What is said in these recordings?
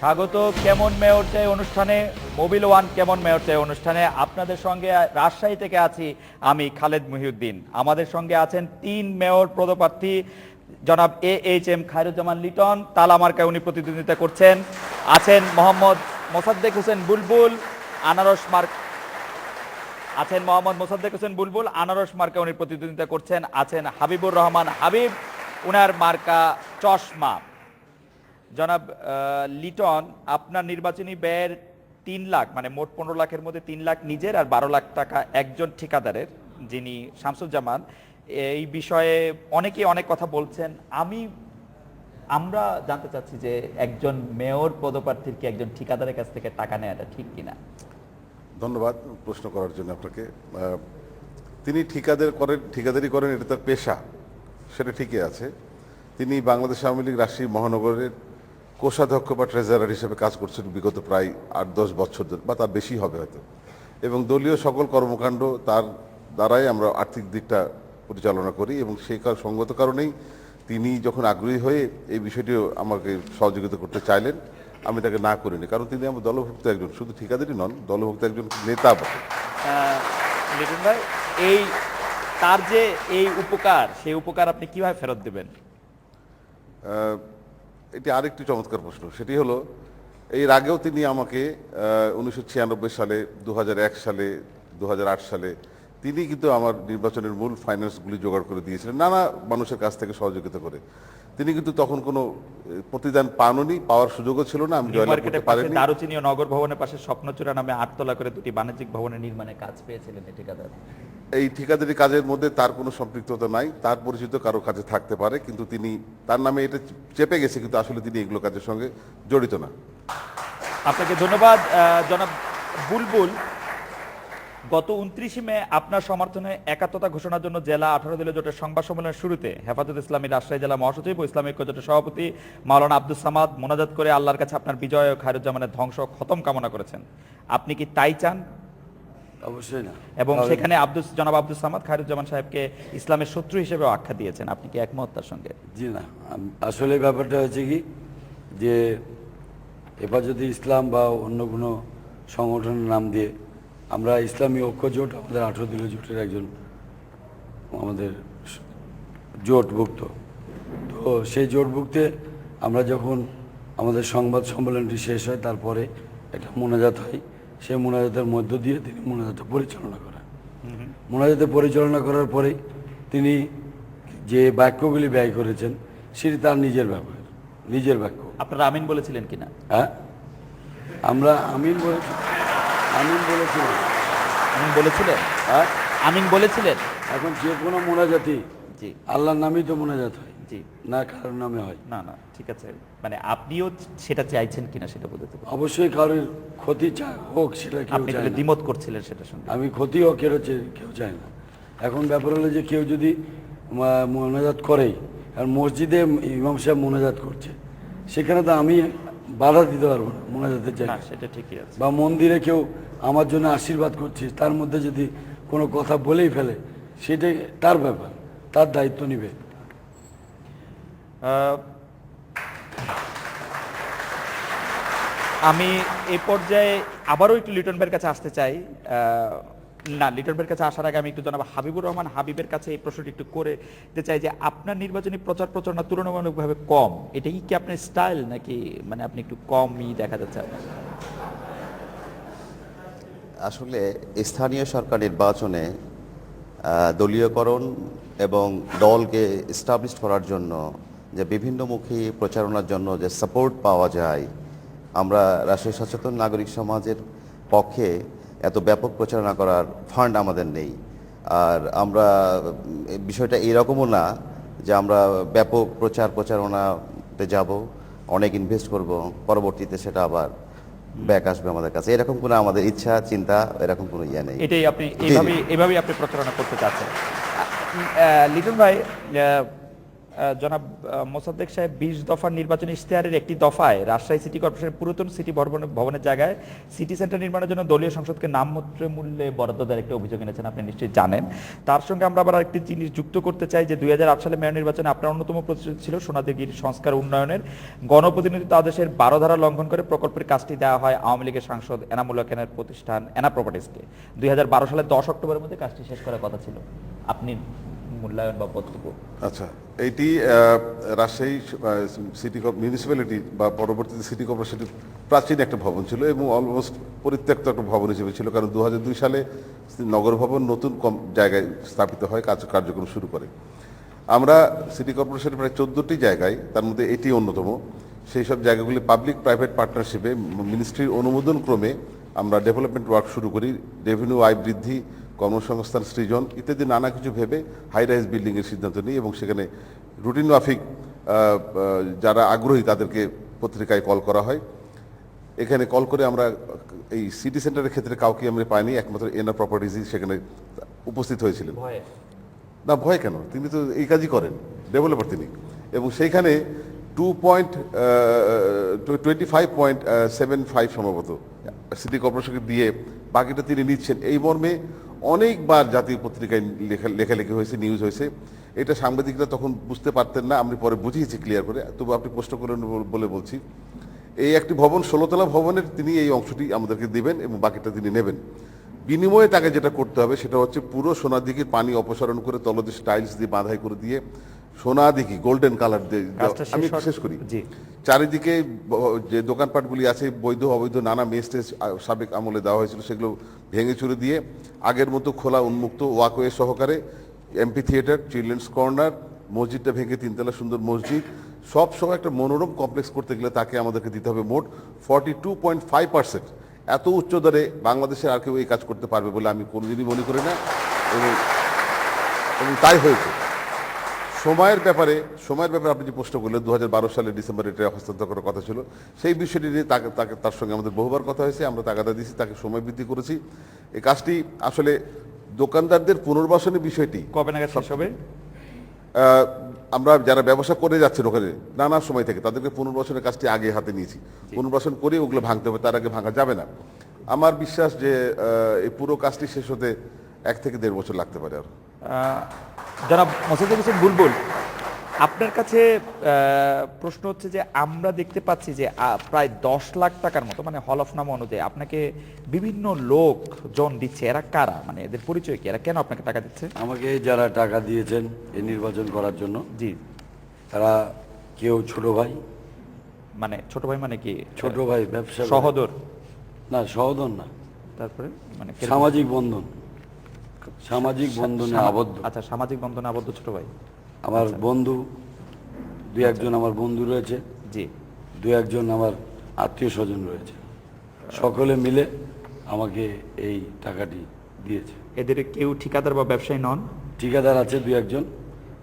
স্বাগত কেমন মেয়র চাই অনুষ্ঠানে, মোবিল ওয়ান কেমন মেয়র চাই অনুষ্ঠানে। আপনাদের সঙ্গে রাজশাহী থেকে আছি আমি খালেদ মহিউদ্দিন। আমাদের সঙ্গে আছেন 3 মেয়র পদপ্রার্থী জনাব AHM খায়রুজ্জামান লিটন, তালা মার্কায় উনি প্রতিদ্বন্দ্বিতা করছেন। আছেন মোহাম্মদ মোসাদ্দেক হোসেন বুলবুল, আনারস মার্ক আছেন মোহাম্মদ মোসাদ্দেক হোসেন বুলবুল, আনারস মার্কা উনি প্রতিদ্বন্দ্বিতা করছেন। আছেন হাবিবুর রহমান হাবিব, উনার মার্কা চশমা। জনাব লিটন, আপনার নির্বাচনী ব্যয়ের 3 লাখ, মানে মোট 15 লাখের মধ্যে 3 লাখ নিজের আর 12 লাখ টাকা একজন ঠিকাদারের, যিনি শামসুজ্জামান। এই বিষয়ে অনেকেই অনেক কথা বলছেন। আমরা জানতে চাচ্ছি যে একজন মেয়র পদপ্রার্থীর কি একজন ঠিকাদারের কাছ থেকে টাকা নেওয়াটা ঠিক কিনা? ধন্যবাদ প্রশ্ন করার জন্য আপনাকে। তিনি ঠিকাদারি করেন, এটা তার পেশা, সেটা ঠিকই আছে। তিনি বাংলাদেশ আওয়ামী লীগ রাজশাহী মহানগরের কোষাধ্যক্ষ বা ট্রেজারার হিসেবে কাজ করছেন বিগত প্রায় 8-10 বছর ধরে, বা তার বেশি হবে হয়তো। এবং দলীয় সকল কর্মকাণ্ড তার দ্বারাই আমরা আর্থিক দিকটা পরিচালনা করি, এবং সেই সঙ্গত কারণেই তিনি যখন আগ্রহী হয়ে এই বিষয়টি আমাকে সহযোগিতা করতে চাইলেন, আমি তাকে না করিনি, কারণ তিনি আমার দলভুক্ত একজন, শুধু ঠিকাদারি নন, দলভুক্ত একজন নেতা বটে। লিটন ভাই, তার যে এই উপকার, সেই উপকার আপনি কিভাবে ফেরত দেবেন? এটি আরেকটি চমৎকার প্রশ্ন। সেটি হলো, এর আগেও তিনি আমাকে 1996 সালে, 2001 সালে, 2008 সালে তিনি কিন্তু আমার নির্বাচনের মূল ফাইন্যান্সগুলি জোগাড় করে দিয়েছিলেন নানা মানুষের কাছ থেকে সহযোগিতা করে। তিনি কিন্তু তখন কোনো প্রতিদান পাননি, পাওয়ার সুযোগও ছিল না। আমি জয়লাভ করতে পারিনি। দারুচিনি ও নগর ভবনের পাশে স্বপ্নচূড়া নামে 8 তলা করে 2টি বাণিজ্যিক ভবনের নির্মাণে কাজ পেয়েছিলেন এই ঠিকাদার। এই ঠিকাদারি কাজের মধ্যে তার কোনো সম্পৃক্ততা নাই। তার পরিচিত কারো কাজে থাকতে পারে, কিন্তু তিনি তার নামে এটা চেপে গেছে, কিন্তু আসলে তিনি এগুলো কাজের সঙ্গে জড়িত না। আপনাকে ধন্যবাদ। জনাব বুলবুল, গত 29 মে আপনার সমর্থনে একাত্মতা ঘোষণার জন্য জেলা 18 দলীয় জোটের সংবাদ সম্মেলনের শুরুতে হেফাজত ইসলামী রাজশাহী জেলা মহাসচিব ও ইসলামিক ঐক্য জোটের সভাপতি মাওলানা আব্দুস সামাদ মোনাজাত করে আল্লাহর কাছে আপনার বিজয় ও খায়রুজ্জামানের ধ্বংস খতম কামনা করেছেন। আপনি কি তাই চান? অবশ্যই না। এবং সেখানে জনাব আব্দুস সামাদ খায়রুজ্জামান সাহেবকে ইসলামের শত্রু হিসেবে আখ্যা দিয়েছেন। আপনি কি একমত তার সঙ্গে? জি না, আসলে ব্যাপারটা হচ্ছে কি, যে হেফাজতে ইসলাম বা অন্য কোনো সংগঠনের নাম দিয়ে আমরা ইসলামী ঐক্য জোট, আমাদের 18 দলীয় জোটের একজন আমাদের জোটভুক্ত। তো সেই জোটভুক্তে আমরা যখন আমাদের সংবাদ সম্মেলনটি শেষ হয়, তারপরে একটা মোনাজাত হয়। সেই মোনাজাতের মধ্য দিয়ে তিনি মোনাজাতে পরিচালনা করেন। মোনাজাতে পরিচালনা করার পরে তিনি যে বাক্যগুলি ব্যয় করেছেন সেটি তার নিজের ব্যাপার, নিজের বাক্য। আপনারা আমিন বলেছিলেন কিনা? হ্যাঁ, আমরা আমিন বলেছিলাম। আমিন বলেছিলেন? হ্যাঁ, আমিন বলেছিলেন। এখন যে কোনো মোনাজাতি জি আল্লাহর নামেই তো মোনাজাত হয়, জি, না কারোর নামে হয় না না, ঠিক আছে। মানে আপনিও সেটা চাইছেন কিনা সেটা বলতে পারেন। অবশ্যই কারোর ক্ষতি হোক, সেটা কেউ আপনি চায় তাহলে না। দ্বিমত করছিলেন সেটার সঙ্গে। আমি ক্ষতি হোক কেউ চায় না। এখন ব্যাপার হলো যে কেউ যদি মোনাজাত করেই, আর মসজিদে ইমাম সাহেব মোনাজাত করছে, সেখানে তো আমি বাধা দিতে পারবো না মোনাজাতের না, জায়গায়। সেটা ঠিকই আছে। বা মন্দিরে কেউ আমার জন্য আশীর্বাদ করছে, তার মধ্যে যদি কোনো কথা বলেই ফেলে, সেটাই তার ব্যাপার, তার দায়িত্ব নিবে। আমি এই পর্যায়ে আবারও একটু লিটন ভাইয়ের কাছে আসতে চাই। না, লিটন ভাইয়ের কাছে আসার আগে আমি একটু জানাবো হাবিবুর রহমান হাবিবের কাছে এই প্রশ্নটি একটু করে দিতে চাই যে আপনার নির্বাচনী প্রচারণা তুলনামূলকভাবে কম, এটা কি আপনার স্টাইল, নাকি মানে আপনি একটু কমই দেখা যাচ্ছে আপনার? আসলে স্থানীয় সরকার নির্বাচনে দলীয়করণ এবং দলকে এস্টাবলিশ করার জন্য যে বিভিন্নমুখী প্রচারণার জন্য যে সাপোর্ট পাওয়া যায়, আমরা রাষ্ট্রীয় সচেতন নাগরিক সমাজের পক্ষে এত ব্যাপক প্রচারণা করার ফান্ড আমাদের নেই। আর আমরা বিষয়টা এরকমও না যে আমরা ব্যাপক প্রচারণাতে যাব, অনেক ইনভেস্ট করব, পরবর্তীতে সেটা আবার ব্যাক আসবে আমাদের কাছে, এরকম কোনো আমাদের ইচ্ছা চিন্তা এরকম কোনো ইয়ে নেই। এটাই আপনি এইভাবেই আপনি প্রচারণা করতে চাচ্ছেন। লিটন ভাই, জনাব মোসাদ্দেক সাহেব 20 দফার নির্বাচনী ইশতেহারের একটি দফায় রাজশাহী সিটি কর্পোরেশনের পুরাতন সিটি ভবনের জায়গায় সিটি সেন্টার নির্মাণের জন্য দলীয় সংসদকে নামমাত্র মূল্যে বরাদ্দ দেওয়ার একটা অভিযোগ এনেছেন, আপনি নিশ্চয়ই জানেন। তার সঙ্গে আমরা আবার আরেকটি জিনিস যুক্ত করতে চাই যে 2008 সালে মেয়র নির্বাচনে আপনার অন্যতম প্রতিশ্রুতি ছিল সোনাদিঘির সংস্কার উন্নয়নের। গণপ্রতিনিধিত্ব আদেশের 12 ধারা লঙ্ঘন করে প্রকল্পের কাজটি দেওয়া হয় আওয়ামী লীগের সাংসদ এনামুল হকের প্রতিষ্ঠান এনা প্রপার্টিজকে। 2012 সালে 10 অক্টোবরের মধ্যে কাজটি শেষ করার কথা ছিল। আপনি মূল্যায়ন বা বক্তব্য। আচ্ছা, এইটি রাজশাহী সিটি মিউনিসিপ্যালিটি বা পরবর্তীতে সিটি কর্পোরেশনের প্রাচীন একটা ভবন ছিল এবং অলমোস্ট পরিত্যক্ত একটা ভবন হিসেবে ছিল, কারণ 2002 সালে নগর ভবন নতুন জায়গায় স্থাপিত হয়, কার্যক্রম শুরু করে। আমরা সিটি কর্পোরেশনের প্রায় 14টি জায়গায়, তার মধ্যে এটি অন্যতম, সেই সব জায়গাগুলি পাবলিক প্রাইভেট পার্টনারশিপে মিনিস্ট্রির অনুমোদন ক্রমে আমরা ডেভেলপমেন্ট ওয়ার্ক শুরু করি। রেভিনিউ আয় বৃদ্ধি, কর্মসংস্থান সৃজন ইত্যাদি নানা কিছু ভেবে হাই রাইজ বিল্ডিংয়ের সিদ্ধান্ত নিই এবং সেখানে রুটিন মাফিক যারা আগ্রহী তাদেরকে পত্রিকায় কল করা হয়। এখানে কল করে আমরা এই সিটি সেন্টারের ক্ষেত্রে কাউকে আমরা পাইনি, একমাত্র এনা প্রপার্টিজই সেখানে উপস্থিত হয়েছিলেন। না, ভয় কেন, তিনি তো এই কাজই করেন, ডেভেলপার তিনি। এবং সেইখানে 25.75 সম্ভবত সিটি কর্পোরেশনকে দিয়ে বাকিটা তিনি নিচ্ছেন, এই মর্মে অনেকবার জাতীয় পত্রিকায় লেখালেখি হয়েছে, নিউজ হয়েছে। এটা সাংবাদিকরা তখন বুঝতে পারতেন না, আমি পরে বুঝিয়েছি ক্লিয়ার করে, তবু আপনি প্রশ্ন করেন বলে বলছি। এই একটি ভবন 16তলা ভবনের তিনি এই অংশটি আমাদেরকে দিবেন এবং বাকিটা তিনি নেবেন। বিনিময়ে তাকে যেটা করতে হবে সেটা হচ্ছে পুরো সোনাদিঘির পানি অপসারণ করে তলদেশ টাইলস দিয়ে বাঁধাই করে দিয়ে সোনাদিঘি গোল্ডেন কালার দিয়ে, আমি শেষ করি, চারিদিকে যে দোকানপাটগুলি আছে বৈধ অবৈধ নানা মেস টেস সাবেক আমলে দেওয়া হয়েছিল সেগুলো ভেঙে চুরে দিয়ে আগের মতো খোলা উন্মুক্ত ওয়াকওয়ে সহকারে এমপি থিয়েটার, চিলড্রেন্স কর্নার, মসজিদটা ভেঙে 3তলা সুন্দর মসজিদ, সব সময় একটা মনোরম কমপ্লেক্স করতে গেলে তাকে আমাদেরকে দিতে হবে মোট 42.5%। এত উচ্চ দরে বাংলাদেশের আর কেউ এই কাজ করতে পারবে বলে আমি কোনোদিনই মনে করি না, এবং তাই হয়েছে। সময়ের ব্যাপারে আপনি যে প্রশ্ন করলেন, 2012 সালের ডিসেম্বরে এটা হস্তান্তর করার কথা ছিল, সেই বিষয়টি নিয়ে তার সঙ্গে আমাদের বহুবার কথা হয়েছে, আমরা তাগাদা দিয়েছি, তাকে সময় বৃদ্ধি করেছি। এই কাজটি আসলে দোকানদারদের পুনর্বাসনের বিষয়টি কবে নাগাদ শেষ হবে? আমরা যারা ব্যবসা করে যাচ্ছেন ওখানে নানা সময় থেকে তাদেরকে পুনর্বাসনের কাজটি আগে হাতে নিয়েছি, পুনর্বাসন করে ওগুলো ভাঙতে হবে, তার আগে ভাঙা যাবে না। আমার বিশ্বাস যে এই পুরো কাজটি শেষ হতে 1 থেকে 1.5 বছর লাগতে পারে। আর জনাব মোসাদ্দেক হোসেন বুলবুল, আপনার কাছে প্রশ্ন হচ্ছে যে আমরা দেখতে পাচ্ছি যে প্রায় 10 লাখ টাকার মতো, মানে হলফনামা অনুযায়ী আপনাকে বিভিন্ন লোকজন দিচ্ছে, এরা কারা, মানে এদের পরিচয় কি, এরা কেন আপনাকে টাকা দিচ্ছে? আমাকে যারা টাকা দিয়েছেন এই নির্বাচন করার জন্য, জি, তারা কেউ ছোট ভাই, মানে ছোট ভাই মানে কি? ছোট ভাই ব্যবসা, সহোদর? না, সহোদর না, তারপরে মানে সামাজিক বন্ধন, সামাজিক বন্ধনে আবদ্ধ। আচ্ছা, সামাজিক বন্ধনে আবদ্ধ ছোট ভাই। আমার বন্ধু 2-1 আমার বন্ধু রয়েছে, জি, 2-1 আমার আত্মীয় স্বজন রয়েছে, সকলে মিলে আমাকে এই টাকাটি দিয়েছে। এদের কেউ ঠিকাদার বা ব্যবসায়ী নন? ঠিকাদার আছে 2-1,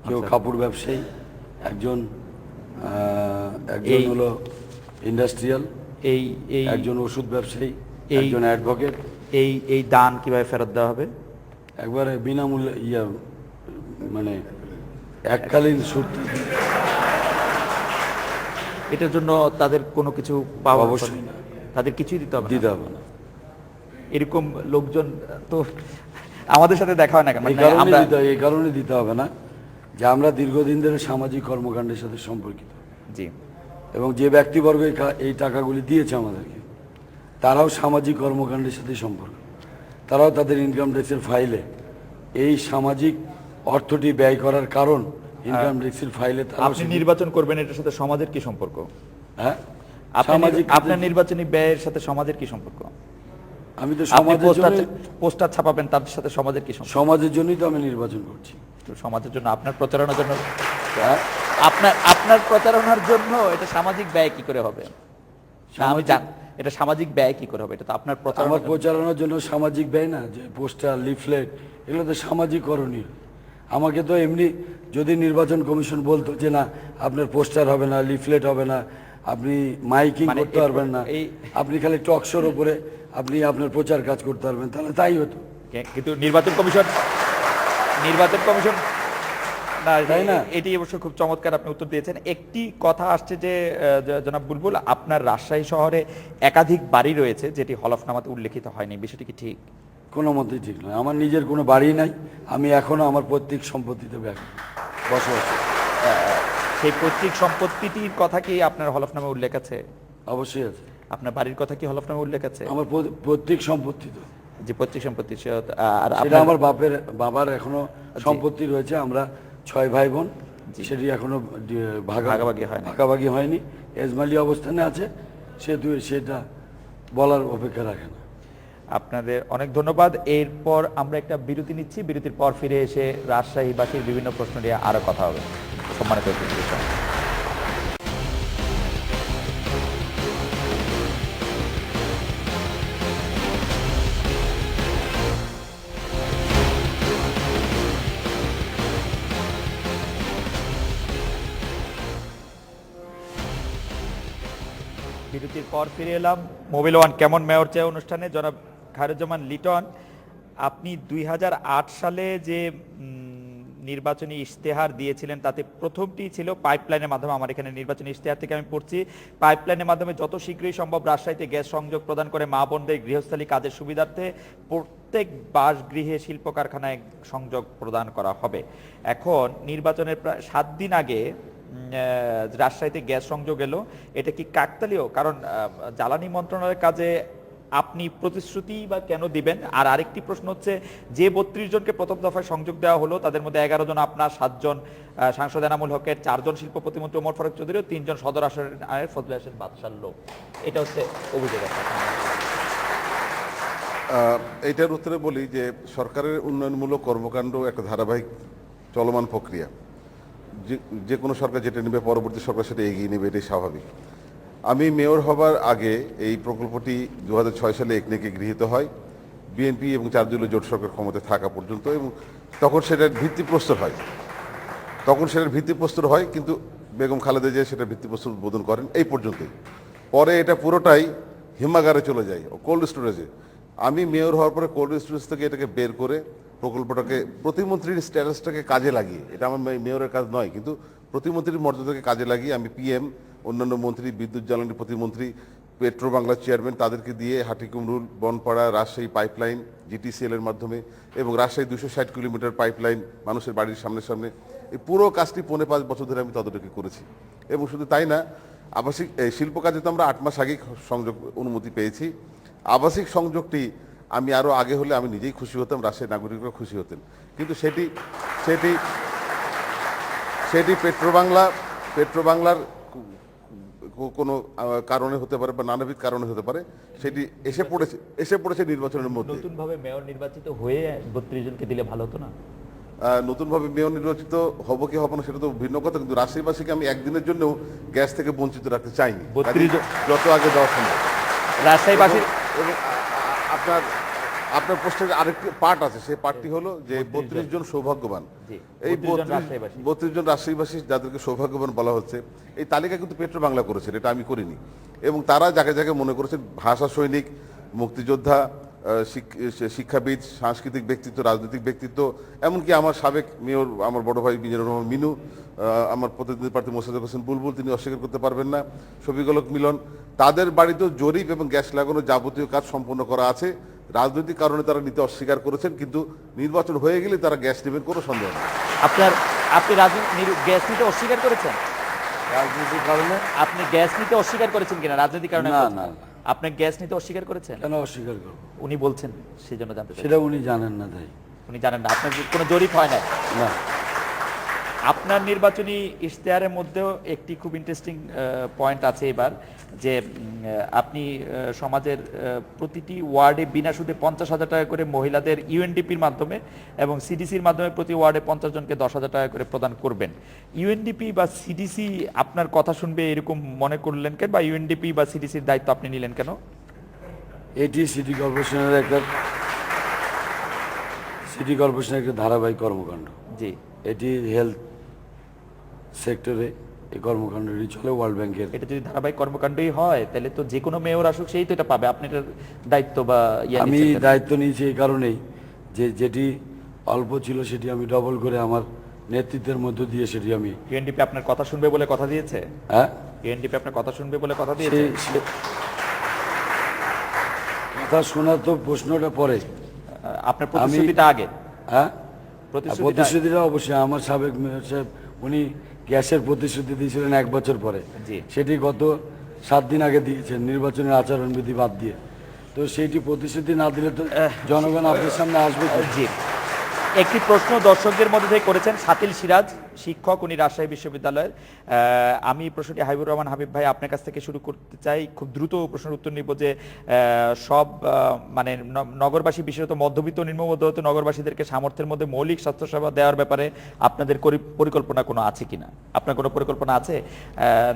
কেউ কাপড় ব্যবসায়ী, একজন হলো ইন্ডাস্ট্রিয়াল, একজন ওষুধ ব্যবসায়ী, একজন অ্যাডভোকেট। এই দান কিভাবে ফেরত দেওয়া হবে? একবারে বিনামূল্যে, মানে এককালীন সুদ। এটার জন্য তাদের কোনো কিছু পাওয়া? অবশ্যই না, তাদের কিছুই দিতে হবে না। এরকম লোকজন তো আমাদের সাথে দেখা হয় না কেন? এই কারণে দিতে হবে না যে আমরা দীর্ঘদিন ধরে সামাজিক কর্মকাণ্ডের সাথে সম্পর্কিত, জি, এবং যে ব্যক্তিবর্গ এই টাকাগুলি দিয়েছে আমাদেরকে তারাও সামাজিক কর্মকাণ্ডের সাথে সম্পর্ক, তারাও তাদের ইনকাম ট্যাক্সের ফাইলে এই সামাজিক অর্থটি ব্যয় করার কারণ ইনকাম ট্যাক্সের ফাইলে। আপনি নির্বাচন করবেন, এটার সাথে সমাজের কি সম্পর্ক? হ্যাঁ, আপনার নির্বাচনী ব্যয়ের সাথে সমাজের কি সম্পর্ক? আমি তো সমাজের জন্য পোস্টার ছাপাবেন, তার সাথে সমাজের কি সম্পর্ক? সমাজের জন্যই তো আমি নির্বাচন করছি। তো সমাজের জন্য, আপনার প্রচারণার জন্য, আপনার প্রচারণার জন্য এটা সামাজিক ব্যয় কি করে হবে? এটা সামাজিক ব্যয় কি করে হবে? এটা তো আপনার প্রচারণার জন্য সামাজিক ব্যয় না, যে পোস্টার, লিফলেট, এগুলো তো সামাজিক করণীয়। আমাকে তো এমনি যদি নির্বাচন কমিশন বলতো যে না আপনার পোস্টার হবে না, লিফলেট হবে না, আপনি মাইকিং করতে পারবেন না, আপনি খালি টক শোর উপরে আপনি আপনার প্রচার কাজ করতে পারবেন, তাহলে তাই হতো। কিন্তু নির্বাচন কমিশন না, তাই না? এটি অবশ্য খুব চমৎকার আপনি উত্তর দিয়েছেন। একটি কথা আসছে যে জনাব বুলবুল, আপনার রাজশাহী শহরে একাধিক বাড়ি রয়েছে যেটি হলফনামাতে উল্লেখিত হয়নি, বিষয়টি কি ঠিক? কোনো মতেই ঠিক নয়। আমার নিজের কোনো বাড়ি নাই, আমি এখনো আমার পৈতৃক সম্পত্তিতে বসবাস করি। সেই পৈতৃক সম্পত্তিটির কথা কি আপনার হলফনামা উল্লেখ আছে? অবশ্যই আছে। আপনার বাড়ির কথা কি হলফনামা উল্লেখ আছে? আমার পৈতৃক সম্পত্তি তো, যে পৈতৃক সম্পত্তি আর সেটা আমার বাবার এখনো সম্পত্তি রয়েছে। আমরা 6 ভাই বোন, সেটি এখনো ভাগাভাগি হয়নি, এজমালি অবস্থানে আছে, সেহেতু সেটা বলার অপেক্ষা রাখে না। আপনাদের অনেক ধন্যবাদ। এরপর আমরা একটা বিরতি নিচ্ছি, বিরতির পর ফিরে এসে রাজশাহীবাসীর বিভিন্ন প্রশ্ন নিয়ে আরো কথা হবে। সম্মানিত অতিথিদের সঙ্গে। বিরতির পর ফিরে এলাম মোবিল ওয়ান কেমন মেয়র চাই অনুষ্ঠানে। জনাব খায়রুজ্জামান লিটন, আপনি 2008 সালে যে নির্বাচনী ইশতেহার দিয়েছিলেন তাতে প্রথমটি ছিল পাইপলাইনের মাধ্যমে, আমার এখানে নির্বাচনী ইশতেহার থেকে আমি পড়ছি, পাইপলাইনের মাধ্যমে যত শীঘ্রই সম্ভব রাজশাহীতে গ্যাস সংযোগ প্রদান করে মা বোনদের গৃহস্থালী কাজের সুবিধার্থে প্রত্যেক বাসগৃহে শিল্প কারখানায় সংযোগ প্রদান করা হবে। এখন নির্বাচনের প্রায় 7 দিন আগে রাজশাহীতে গ্যাস সংযোগ এলো, এটা কি কাকতালীয়? কারণ জ্বালানি মন্ত্রণালয়ের কাজে আপনি প্রতিশ্রুতি বা কেন দিবেন? আর আরেকটি প্রশ্ন হচ্ছে, যে 32 জনকে প্রথম দফায় সংযোগ দেওয়া হলো তাদের মধ্যে 11 জন আপনার, 7 জন সাংসদ এনামুল হকের, 4 জন শিল্প প্রতিমন্ত্রী ওমর ফারুক চৌধুরী, 3 জন সদর আসনের ফজলে হোসেন বাদশার লোক। এটা হচ্ছে অভিযোগ। এইটার উত্তরে বলি যে সরকারের উন্নয়নমূলক কর্মকাণ্ড একটা ধারাবাহিক চলমান প্রক্রিয়া। যে কোনো সরকার যেটা নেবে পরবর্তী সরকার সেটা এগিয়ে নেবে, এটাই স্বাভাবিক। আমি মেয়র হবার আগে এই প্রকল্পটি 2006 সালে একনেকে গৃহীত হয়, বিএনপি এবং 4 দলীয় জোট সরকার ক্ষমতায় থাকা পর্যন্ত, এবং তখন সেটার ভিত্তিপ্রস্তর হয় কিন্তু বেগম খালেদা জিয়া সেটা ভিত্তিপ্রস্তর উদ্বোধন করেন এই পর্যন্তই। পরে এটা পুরোটাই হিমাগারে চলে যায়, কোল্ড স্টোরেজে। আমি মেয়র হওয়ার পরে কোল্ড স্টোরেজ থেকে এটাকে বের করে প্রকল্পটাকে প্রতিমন্ত্রীর স্ট্যাটাসটাকে কাজে লাগিয়ে, এটা আমার মেয়রের কাজ নয়, কিন্তু প্রতিমন্ত্রীর মর্যাদাকে কাজে লাগিয়ে আমি পিএম, অন্যান্য মন্ত্রী, বিদ্যুৎ জ্বালানি প্রতিমন্ত্রী, পেট্রো বাংলার চেয়ারম্যান, তাদেরকে দিয়ে হাটিকুমরুল, বনপাড়া, রাজশাহী পাইপলাইন জিটিসিএল এর মাধ্যমে, এবং রাজশাহী 260 কিলোমিটার পাইপলাইন মানুষের বাড়ির সামনে এই পুরো কাজটি 5.5 বছর ধরে আমি তদারকি করেছি। এবং শুধু তাই না, আবাসিক শিল্প কাজে তো আমরা 8 মাস আগেই সংযোগ অনুমতি পেয়েছি। আবাসিক সংযোগটি আমি আরও আগে হলে আমি নিজেই খুশি হতাম, রাজশাহীর নাগরিকরা খুশি হতেন, কিন্তু সেটি পেট্রোবাংলার কোনো কারণে হতে পারে বা নানাবিধ কারণে হতে পারে, সেটি এসে পড়েছে নির্বাচনের মধ্যে। নতুনভাবে মেয়র নির্বাচিত হয়ে 32 জনকে দিলে ভালো হতো না? নতুনভাবে মেয়র নির্বাচিত হব কি হবে না সেটা তো ভিন্ন কথা, কিন্তু রাজশাহীবাসীকে আমি একদিনের জন্য গ্যাস থেকে বঞ্চিত রাখতে চাইনি। 32 যত আগে দেওয়া সম্ভব। রাজশাহীবাসীর এবং আপনার প্রশ্নের আরেকটি পার্ট আছে, সেই পার্টটি হলো যে 32 জন সৌভাগ্যবান। এই 32 জন রাজশাহীবাসী যাদেরকে সৌভাগ্যবান বলা হচ্ছে, এই তালিকা কিন্তু পেট্রো বাংলা করেছেন, এটা আমি করিনি। এবং তারা যাকে যাকে মনে করেছেন ভাষা সৈনিক, মুক্তিযোদ্ধা, শিক্ষাবিদ, সাংস্কৃতিক ব্যক্তিত্ব, রাজনৈতিক ব্যক্তিত্ব, এমনকি আমার সাবেক মেয়র, আমার বড় ভাই মিজানুর রহমান মিনু, আমার প্রতিনিধি প্রার্থী মোসাদ্দেক হোসেন বুলবুল, তিনি অস্বীকার করতে পারবেন না, শফিকুল হক মিলন, তাদের বাড়িতেও জরিপ এবং গ্যাস লাগানোর যাবতীয় কাজ সম্পন্ন করা আছে। রাজনৈতিক কারণে তারা নিতে অস্বীকার করেছেন, কিন্তু নির্বাচন হয়ে গেলে তারা গ্যাস নেবেন, কোনো সন্দেহ নেই। আপনি গ্যাস নিতে অস্বীকার করেছেন? রাজনৈতিক কারণে আপনি গ্যাস নিতে অস্বীকার করেছেন কিনা? রাজনৈতিক কারণে না। আপনি গ্যাস নিতে অস্বীকার করেছেন? কেন অস্বীকার করবো? উনি বলছেন, সেই জন্য জানতে চাই। সেটা উনি জানেন না, তাই উনি জানেন না? আপনার কোনো জরিপ হয় না? না। আপনার নির্বাচনী ইশতেহারের মধ্যেও একটি খুব ইন্টারেস্টিং পয়েন্ট আছে এবার, যে আপনি সমাজের প্রতিটি ওয়ার্ডে বিনা সুদে 50,000 টাকা করে মহিলাদের ইউএনডিপির মাধ্যমে এবং সিডিসির মাধ্যমে প্রতি ওয়ার্ডে 50 জনকে 10,000 টাকা করে প্রদান করবেন। ইউএনডিপি বা সিডিসি আপনার কথা শুনবে এরকম মনে করলেন কেন, বা ইউএনডিপি বা সিডিসির দায়িত্ব আপনি নিলেন কেন? এটি সিটি কর্পোরেশনের একটা ধারাবাহিক কর্মকাণ্ড। জি, এটি হেলথ সেক্টরে এই কর্মকাণ্ডটি চলে, ওয়ার্ল্ড ব্যাংকের। এটা যদি ধারাবাহিক কর্মকাণ্ডই হয় তাহলে তো যে কোনো মেয়র আসুক সেই তো এটা পাবে। আপনি এটার দায়িত্ব বা আমি দায়িত্ব নিয়েছি এই কারণেই যে যেটি অল্প ছিল সেটি আমি ডবল করে আমার নেতৃত্বের মধ্য দিয়ে সেটি আমি ইউএনডিপি আপনার কথা শুনবে বলে কথা দিয়েছে? হ্যাঁ ইউএনডিপি আপনার কথা শুনবে বলে কথা দিয়েছে? কথা শোনা তো প্রশ্নটা পরে। আপনার প্রতিশ্রুতিটা আগে? হ্যাঁ প্রতিশ্রুতিটা প্রতিশ্রুতিটা অবশ্যই আমার সাবেক মেয়র সাহেব উনি গ্যাসের প্রতিশ্রুতি দিয়েছিলেন 1 বছর পরে, জি। সেটি গত 7 দিন আগে দিয়েছেন নির্বাচনের আচরণবিধি বাদ দিয়ে। তো সেইটি প্রতিশ্রুতি না দিলে তো জনগণ আপনার সামনে আসবে কি? জি। একটি প্রশ্ন দর্শকদের মধ্যে থেকে করেছেন শাকিল সিরাজ, শিক্ষক, উনি রাজশাহী বিশ্ববিদ্যালয়ের। আমি প্রশ্নটি হাবিবুর রহমান হাবিব ভাই আপনার কাছ থেকে শুরু করতে চাই। খুব দ্রুত প্রশ্নের উত্তর নিব যে সব মানে নগরবাসী, বিশেষত মধ্যবিত্ত নিম্ন মধ্যবিত্ত নগরবাসীদেরকে সামর্থ্যের মধ্যে মৌলিক স্বাস্থ্যসেবা দেওয়ার ব্যাপারে আপনাদের পরিকল্পনা কোনো আছে কিনা? আপনার কোনো পরিকল্পনা আছে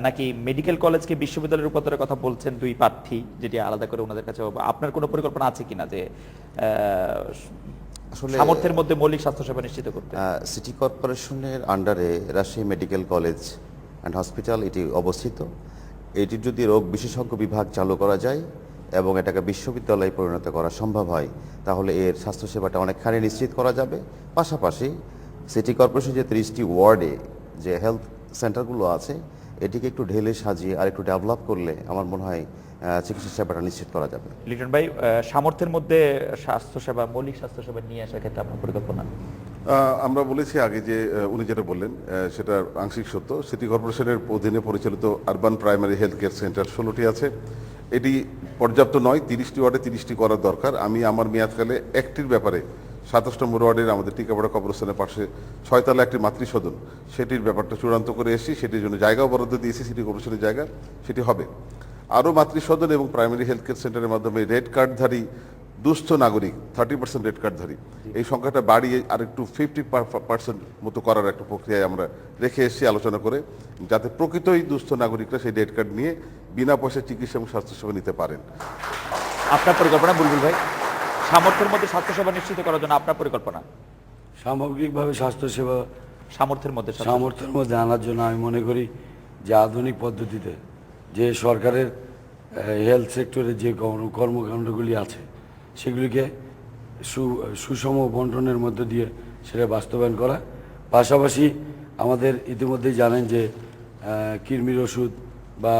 নাকি মেডিকেল কলেজকে বিশ্ববিদ্যালয়ের রূপান্তরের কথা বলছেন দুই প্রার্থী, যেটি আলাদা করে ওনাদের কাছে? আপনার কোনো পরিকল্পনা আছে কিনা যে আসলে সামর্থ্যের মধ্যে মৌলিক স্বাস্থ্যসেবা নিশ্চিত করতে? সিটি কর্পোরেশনের আন্ডারে Rajshahi medical college and hospital এটি অবস্থিত। এটির যদি রোগ বিশেষজ্ঞ বিভাগ চালু করা যায় এবং এটাকে বিশ্ববিদ্যালয়ে পরিণত করা সম্ভব হয়, তাহলে এর স্বাস্থ্যসেবাটা অনেকখানি নিশ্চিত করা যাবে। পাশাপাশি সিটি কর্পোরেশন যে 30টি ওয়ার্ডে যে হেলথ সেন্টারগুলো আছে, এটিকে একটু ঢেলে সাজিয়ে আর একটু ডেভেলপ করলে আমার মনে হয় চিকিৎসা সেবাটা নিশ্চিত করা যাবে। লিটন ভাই, সামর্থ্যের মধ্যে স্বাস্থ্যসেবা, মৌলিক স্বাস্থ্যসেবা নিয়ে আসার ক্ষেত্রে আপনার পরিকল্পনা? আমরা বলেছি আগে যে উনি যেটা বললেন সেটা আংশিক সত্য। সিটি কর্পোরেশনের অধীনে পরিচালিত urban primary health care centre 16টি আছে। এটি পর্যাপ্ত নয়, 30টি ওয়ার্ডে 30টি করার দরকার। আমি আমার মেয়াদকালে একটির ব্যাপারে 27 নম্বর ওয়ার্ডের আমাদের টিকাপাড়া কবরস্থানের পাশে 6তলা একটি মাতৃসদন, সেটির ব্যাপারটা চূড়ান্ত করে এসেছি। সেটির জন্য জায়গাও বরাদ্দ দিয়েছি, সিটি কর্পোরেশনের জায়গা, সেটি হবে। আরও মাতৃসদন এবং প্রাইমারি হেলথ কেয়ার সেন্টারের মাধ্যমে রেড কার্ডধারী দুস্থ নাগরিক, 30% রেড কার্ডধারী, এই সংখ্যাটা বাড়িয়ে আরেকটু 50% মতো করার একটা প্রক্রিয়ায় আমরা রেখে এসেছি আলোচনা করে, যাতে প্রকৃতই দুস্থ নাগরিকরা সেই রেড কার্ড নিয়ে বিনা পয়সায় চিকিৎসা এবং স্বাস্থ্যসেবা নিতে পারেন। আপনার পরিকল্পনা বুলবুল ভাই, সামর্থ্যের মধ্যে স্বাস্থ্যসেবা নিশ্চিত করার জন্য আপনার পরিকল্পনা? সামগ্রিকভাবে স্বাস্থ্যসেবা সামর্থ্যের মধ্যে সামর্থ্যের মধ্যে আনার জন্য আমি মনে করি যে আধুনিক পদ্ধতিতে যে সরকারের হেলথ সেক্টরে যে কর্মকাণ্ডগুলি আছে সেগুলিকে সুষম বন্টনের মধ্য দিয়ে সেটা বাস্তবায়ন করা। পাশাপাশি আমাদের ইতিমধ্যেই জানেন যে কৃমির ওষুধ বা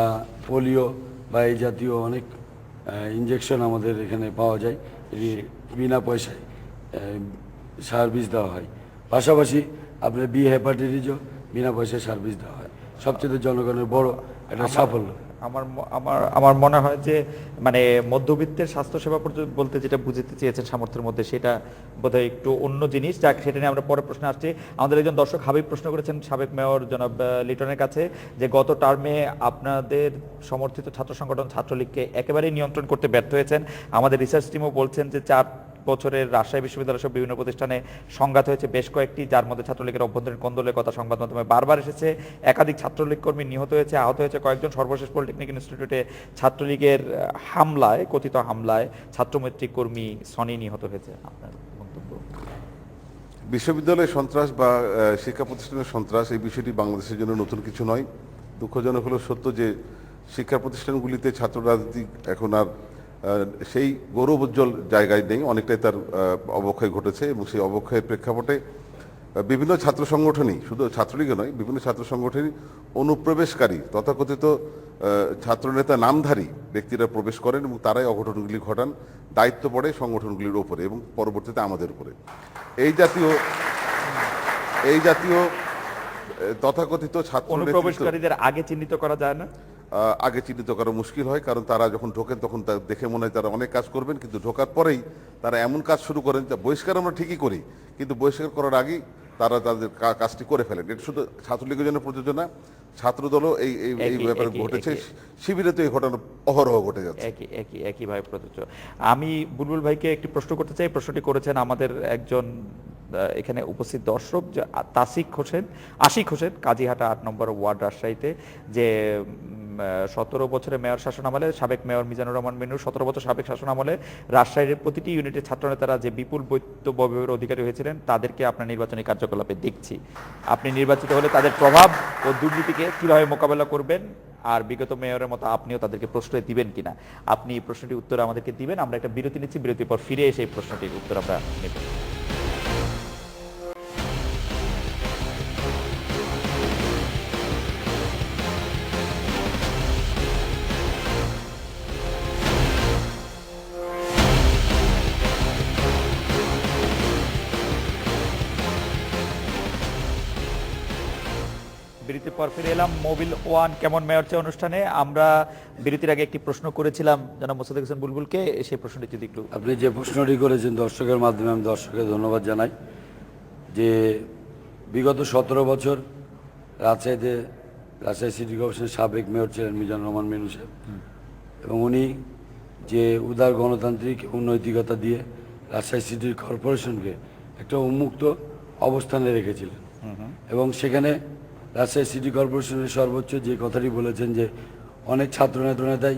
পোলিও বা এই জাতীয় অনেক ইনজেকশন আমাদের এখানে পাওয়া যায়, এটি বিনা পয়সায় সার্ভিস দেওয়া হয়। পাশাপাশি আপনার বি হেপাটাইটিসও বিনা পয়সায় সার্ভিস দেওয়া হয়। সবচেয়ে জনগণের বড় একটা সাফল্য। আমার মনে হয় যে মানে মধ্যবিত্তের স্বাস্থ্যসেবা বলতে যেটা বুঝতে চেয়েছেন সামর্থ্যের মধ্যে, সেটা বোধহয় একটু অন্য জিনিস। যাক, সেটা নিয়ে আমরা পরে প্রশ্ন আসছি। আমাদের একজন দর্শক হাবিব প্রশ্ন করেছেন সাবেক মেয়র জনাব লিটনের কাছে যে গত টার্মে আপনাদের সমর্থিত ছাত্র সংগঠন ছাত্রলীগকে একেবারেই নিয়ন্ত্রণ করতে ব্যর্থ হয়েছেন। আমাদের রিসার্চ টিমও বলছেন যে 4 বছরের রাজশাহী বিশ্ববিদ্যালয় সহ বিভিন্ন প্রতিষ্ঠানে সংঘাত হয়েছে বেশ কয়েকটি, যার মধ্যে ছাত্রলীগের অভ্যন্তরীণ কোন্দলের কথা সংবাদ মাধ্যমে বারবার এসেছে। একাধিক ছাত্রলীগ কর্মী নিহত হয়েছে, আহত হয়েছে কয়েকজন। সর্বশেষ পলিটেকনিক ইনস্টিটিউটে ছাত্রলীগের হামলায়, কথিত হামলায় ছাত্রমৈত্রী কর্মী সনি নিহত হয়েছে। আপনার বক্তব্য? বিশ্ববিদ্যালয় সন্ত্রাস বা শিক্ষা প্রতিষ্ঠানের সন্ত্রাস, এই বিষয়টি বাংলাদেশের জন্য নতুন কিছু নয়। দুঃখজনক হলো সত্য যে শিক্ষা প্রতিষ্ঠানগুলিতে ছাত্র রাজনীতি এখন আর সেই গৌরবোজ্জ্বল জায়গায় নেই, অনেকটাই তার অবক্ষয় ঘটেছে। এবং সেই অবক্ষয়ের প্রেক্ষাপটে বিভিন্ন ছাত্র সংগঠনই, শুধু ছাত্রলীগও নয়, বিভিন্ন ছাত্র সংগঠনই অনুপ্রবেশকারী তথাকথিত ছাত্রনেতা নামধারী ব্যক্তিরা প্রবেশ করেন এবং তারাই অঘটনগুলি ঘটান। দায়িত্ব পড়ে সংগঠনগুলির ওপরে এবং পরবর্তীতে আমাদের উপরে। এই জাতীয় তথাকথিত ছাত্র অনুপ্রবেশকারীদের আগে চিহ্নিত করা যায় না? আগে চিহ্নিত করা মুশকিল হয়, কারণ তারা যখন ঢোকেন তখন দেখে মনে হয় তারা অনেক কাজ করবেন, কিন্তু ঢোকার পরেই তারা এমন কাজ শুরু করেন যা বহিষ্কার আমরা ঠিকই করি, কিন্তু বহিষ্কার করার আগেই তারা তাদের কাজটি করে ফেলেন। এটা শুধু ছাত্রলীগের জন্য প্রযোজ্য না, ছাত্রদলও এই ব্যাপারে ঘটেছে। শিবিরে তো এই ঘটনা অহরহ ঘটে যাচ্ছে। একইভাবে প্রযোজ্য। আমি বুলবুল ভাইকে একটি প্রশ্ন করতে চাই। প্রশ্নটি করেছেন আমাদের একজন এখানে উপস্থিত দর্শক, আশিক হোসেন, কাজীহাটা 8 নম্বর ওয়ার্ড, রাজশাহীতে, যে 17 বছরের মেয়র শাসন আমলে সাবেক মেয়র মিজানুর রহমান মিনুর 17 বছর সাবেক শাসন আমলে রাজশাহীর প্রতিটি ইউনিটের ছাত্রনেতারা যে বিপুল বৈধব্যের অধিকারী হয়েছিলেন, তাদেরকে আপনার নির্বাচনী কার্যকলাপে দেখছি। আপনি নির্বাচিত হলে তাদের প্রভাব ও দুর্নীতিকে কিভাবে মোকাবেলা করবেন, আর বিগত মেয়রের মতো আপনিও তাদেরকে প্রশ্রয় দিবেন কিনা? আপনি এই প্রশ্নটির উত্তর আমাদেরকে দিবেন। আমরা একটা বিরতি নিচ্ছি, বিরতির পর ফিরে এসে এই প্রশ্নটির উত্তর আমরা নেব। পর ফিরে এলাম মোবিল ওয়ান কেমন মেয়র চেয়ে অনুষ্ঠানে। আমরা বিরতির আগে একটি প্রশ্ন করেছিলাম জনাব মোসাদ্দেক হোসেন বুলবুলকে, সেই প্রশ্নটি যদি একটু। আপনি যে প্রশ্নটি করেছেন দর্শকের মাধ্যমে আমি দর্শককে ধন্যবাদ জানাই যে বিগত 17 বছর রাজশাহী সিটি কর্পোরেশনের সাবেক মেয়র ছিলেন মিজানুর রহমান মিনু সাহেব, এবং উনি যে উদার গণতান্ত্রিক এবং নৈতিকতা দিয়ে রাজশাহী সিটি কর্পোরেশনকে একটা উন্মুক্ত অবস্থানে রেখেছিলেন, এবং সেখানে রাজশাহী সিটি কর্পোরেশনের সর্বোচ্চ যে কথাটি বলেছেন যে অনেক ছাত্র নেতাই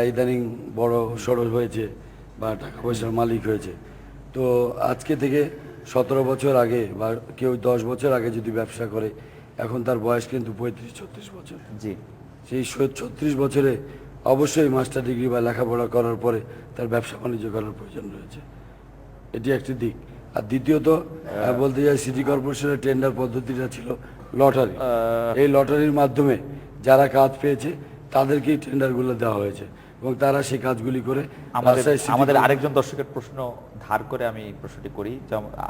ইদানিং বড় সড়ো হয়েছে বা টাকা পয়সার মালিক হয়েছে। তো আজকে থেকে 17 বছর আগে বা কেউ 10 বছর আগে যদি ব্যবসা করে, এখন তার বয়স কিন্তু 35-36 বছর। জি, সেই 36 বছরে অবশ্যই মাস্টার ডিগ্রি বা লেখাপড়া করার পরে তার ব্যবসা বাণিজ্য করার প্রয়োজন রয়েছে, এটি একটি দিক। আর দ্বিতীয়ত বলতে যাই, সিটি কর্পোরেশনের টেন্ডার পদ্ধতিটা ছিল লটারি। এই লটারির মাধ্যমে যারা কাজ পেয়েছে তাদেরকেই টেন্ডারগুলো দেওয়া হয়েছে এবং তারা সেই কাজগুলি করে আমাদের আরেকজন দর্শকের প্রশ্ন ধার করে আমি এই প্রশ্নটি করি,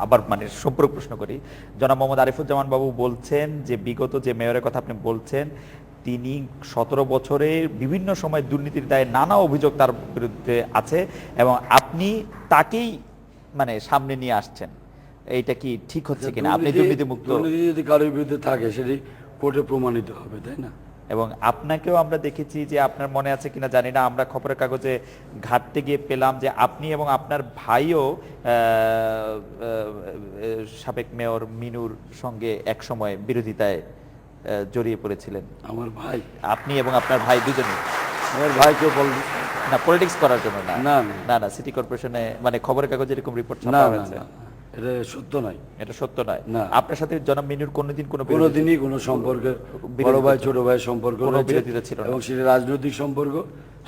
আবার মানে সম্পূরক প্রশ্ন করি। জনাব মোহাম্মদ আরিফুজ্জামান বাবু বলছেন যে বিগত যে মেয়রের কথা আপনি বলছেন, তিনি 17 বছরে বিভিন্ন সময় দুর্নীতির দায়ে নানা অভিযোগ তার বিরুদ্ধে আছে এবং আপনি তাকেই মানে সামনে নিয়ে আসছেন, এইটা কি ঠিক হচ্ছে কিনা? আপনি দুর্নীতি মুক্ত, দুর্নীতি যদি কারোর বিরুদ্ধে থাকে সেটি কোর্টে প্রমাণিত হবে, তাই না? এবং আপনাকেও আমরা দেখেছি যে আপনার মনে আছে কিনা জানি না, আমরা খবরের কাগজে ঘাটতে গিয়ে পেলাম যে আপনি এবং আপনার ভাইও সাবেক মেয়র মিনুর সঙ্গে এক সময় বিরোধিতায় জড়িয়ে পড়েছিলেন। আমার ভাই? আপনি এবং আপনার ভাই দুজনেই? আমার ভাইকেও না, পলিটিক্স করার জন্য না, না না না, সিটি কর্পোরেশনে মানে খবরের কাগজে এরকম রিপোর্ট না, ছাপা হয়েছে। এটা সত্য নয়, এটা সত্য নয়। না। আপনার সাথে জনাব মিনুর কোনোদিনই কোনো সম্পর্কে বড় ভাই ছোট ভাই সম্পর্ক বিরোধিতা ছিল না, এবং সেটা রাজনৈতিক সম্পর্ক,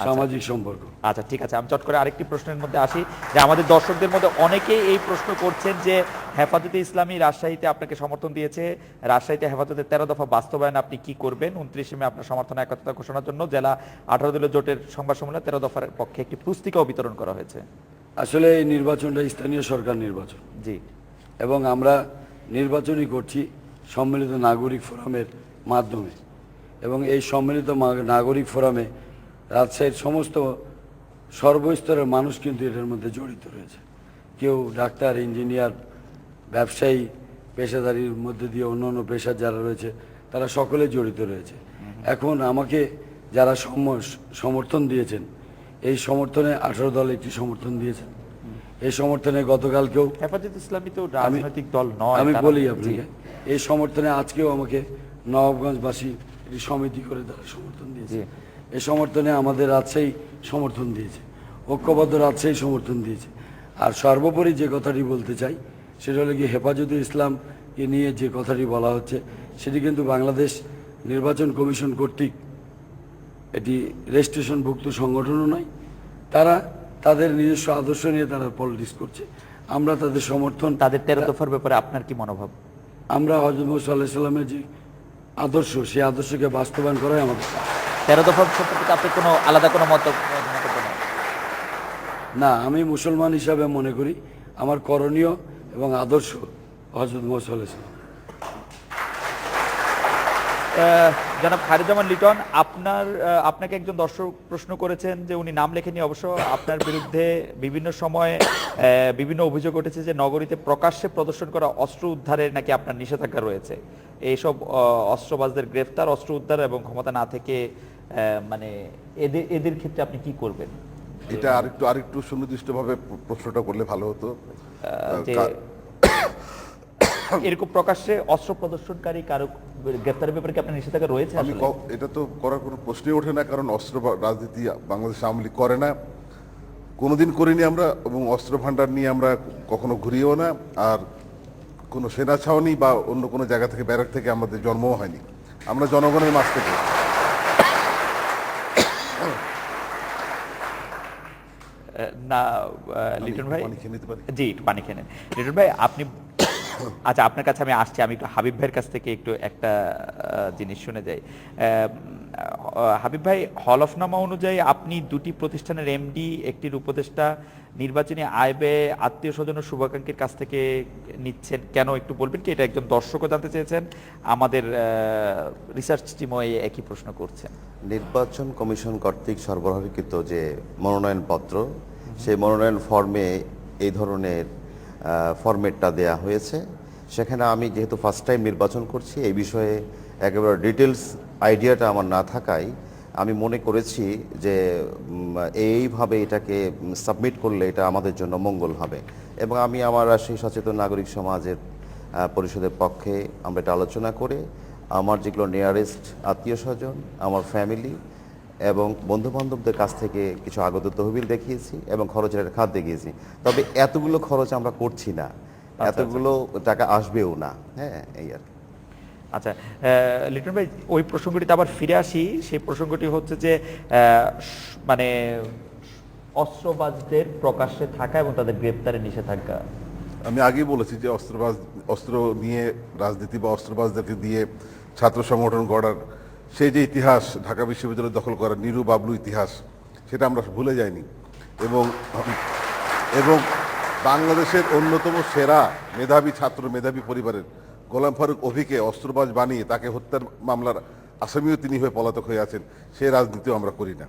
সামাজিক সম্পর্ক। আচ্ছা, ঠিক আছে, আমি চট করে আরেকটি প্রশ্নের মধ্যে আসি যে আমাদের দর্শকদের মধ্যে অনেকেই এই প্রশ্ন করছেন যে হেফাজতে ইসলামী রাজশাহীতে আপনাকে সমর্থন দিয়েছে, রাজশাহীতে হেফাজতের 13 দফা বাস্তবায়ন আপনি কি করবেন? 29 মে আপনার সমর্থন একত্রতা ঘোষণার জন্য জেলা 18 দলীয় জোটের সংবাদ সম্মেলনে 13 দফার পক্ষে একটি পুস্তিকাও বিতরণ করা হয়েছে। আসলে এই নির্বাচনটা স্থানীয় সরকার নির্বাচন, জি, এবং আমরা নির্বাচনই করছি সম্মিলিত নাগরিক ফোরামের মাধ্যমে, এবং এই সম্মিলিত নাগরিক ফোরামে রাজশাহীর সমস্ত সর্বস্তরের মানুষ কিন্তু এটার মধ্যে জড়িত রয়েছে। কেউ ডাক্তার, ইঞ্জিনিয়ার, ব্যবসায়ী, পেশাদারির মধ্যে দিয়ে অন্য অন্য পেশার যারা রয়েছে তারা সকলে জড়িত রয়েছে। এখন আমাকে যারা সমর্থন দিয়েছেন, এই সমর্থনে 18 দল একটি সমর্থন দিয়েছেন। এই সমর্থনে গতকালকেও হেফাজত ইসলামী তো রাজনৈতিক দল নয়, আমি বলি আপনাকে, এই সমর্থনে আজকেও আমাকে নবাবগঞ্জবাসী একটি সমিতি করে তারা সমর্থন দিয়েছে। এই সমর্থনে আমাদের রাজশাহী সমর্থন দিয়েছে, ঐক্যবদ্ধ রাজশাহী সমর্থন দিয়েছে। আর সর্বোপরি যে কথাটি বলতে চাই সেটা হলো কি, হেফাজতে ইসলামকে নিয়ে যে কথাটি বলা হচ্ছে সেটি কিন্তু বাংলাদেশ নির্বাচন কমিশন কর্তৃক এটি রেজিস্ট্রেশনভুক্ত সংগঠনও নয়। তারা তাদের নিজস্ব আদর্শ নিয়ে তারা পলিটিক্স করছে, আমরা তাদের সমর্থন। তাদের 13 দফার ব্যাপারে আপনার কি মনোভাব? আমরা হযরত মুহাম্মদ সাল্লাল্লাহু আলাইহি সাল্লামের যে আদর্শ, সেই আদর্শকে বাস্তবায়ন করাই আমাদের। 13 দফার সম্পর্কে আপনি কোনো আলাদা কোনো মন্তব্য? না, আমি মুসলমান হিসাবে মনে করি আমার করণীয় এবং আদর্শ হযরত মুহাম্মদ সাল্লাল্লাহু আলাইহি সাল্লাম। জনাব খায়রুজ্জামান লিটন, আপনাকে একজন দর্শক প্রশ্ন করেছেন যে উনি নাম লেখেনি অবশ্য, আপনার বিরুদ্ধে বিভিন্ন সময় বিভিন্ন অভিযোগ উঠেছে যে নগরীতে প্রকাশ্যে প্রদর্শন করা অস্ত্র উদ্ধারের নাকি আপনার নিষেধাজ্ঞা রয়েছে। এইসব অস্ত্রবাজদের গ্রেফতার, অস্ত্র উদ্ধার এবং ক্ষমতা না থেকে মানে এদের ক্ষেত্রে আপনি কি করবেন? এটা আরেকটু সুনির্দিষ্টভাবে প্রশ্নটা করলে ভালো হতো। এরকম প্রকাশ্যে অস্ত্র প্রদর্শনকারী কারো গ্রেফতারের ব্যাপারে কি আপনার নিষেধাজ্ঞা রয়েছে? এটা তো করার কোনো প্রশ্নই ওঠে না, কারণ অস্ত্র রাজনীতি বাংলাদেশ আওয়ামী লীগ করে না, কোনোদিন করিনি আমরা, এবং অস্ত্র ভান্ডার নিয়ে আমরা কখনো ঘুরিয়েও না। আর কোনো সেনা ছাউনি বা অন্য কোনো জায়গা থেকে, ব্যারাক থেকে আমাদের জন্মও হয়নি, আমরা জনগণের মাঝ থেকে। না লিটন ভাই, পানি খেয়ে নিতে পারি? জি, একটু পানি খেয়ে নেন। লিটন ভাই, আপনি আচ্ছা, আপনার কাছে আমি আসছি, আমি একটু হাবিব ভাইয়ের কাছ থেকে একটু একটা জিনিস শুনে যাই। হাবিব ভাই, হলফনামা অনুযায়ী আপনি দুটি প্রতিষ্ঠানের এমডি, একটির উপদেষ্টা নির্বাচনী আয় ব্যয় আত্মীয় স্বজন ও শুভাকাঙ্ক্ষীর কাছ থেকে নিচ্ছেন কেন, একটু বলবেন কি? এটা একজন দর্শকও জানতে চেয়েছেন, আমাদের রিসার্চ টিমও এই একই প্রশ্ন করছেন। নির্বাচন কমিশন কর্তৃক সরবরাহকৃত যে মনোনয়নপত্র, সেই মনোনয়ন ফর্মে এই ধরনের ফরম্যাটটা দেয়া হয়েছে। সেখানে আমি যেহেতু ফার্স্ট টাইম নির্বাচন করছি, এই বিষয়ে একেবারে ডিটেলস আইডিয়াটা আমার না থাকায় আমি মনে করেছি যে এইভাবে এটাকে সাবমিট করলে এটা আমাদের জন্য মঙ্গল হবে, এবং আমি আমার রাজশাহী সচেতন নাগরিক সমাজের পরিষদের পক্ষে আমরা এটা আলোচনা করে আমার যেগুলো নিয়ারেস্ট আত্মীয় স্বজন, আমার ফ্যামিলি এবং বন্ধুবান্ধবদের কাছ থেকে কিছু আগত তহবিল দেখিয়েছি এবং খরচের একটা খাত দেখিয়েছি। তবে এতগুলো খরচ আমরা করছি না, এতগুলো টাকা আসবেও না। হ্যাঁ, এই আর কি। আচ্ছা, লিটন ভাই, ওই প্রসঙ্গটিতে আবার ফিরে আসি। সেই প্রসঙ্গটি হচ্ছে যে মানে অস্ত্রবাজদের প্রকাশ্যে থাকা এবং তাদের গ্রেপ্তারে নিষেধাজ্ঞা। আমি আগেই বলেছি যে অস্ত্র নিয়ে রাজনীতি বা অস্ত্রবাজদেরকে দিয়ে ছাত্র সংগঠন গড়ার সেই যে ইতিহাস, ঢাকা বিশ্ববিদ্যালয় দখল করার নিরু বাবলু ইতিহাস, সেটা আমরা ভুলে যাইনি। এবং বাংলাদেশের অন্যতম সেরা মেধাবী ছাত্র, মেধাবী পরিবারের গোলাম ফারুক অভিকে অস্ত্রবাজ বানিয়ে তাকে হত্যার মামলার আসামিও তিনি হয়ে পলাতক হয়ে আছেন, সেই রাজনীতিও আমরা করি না।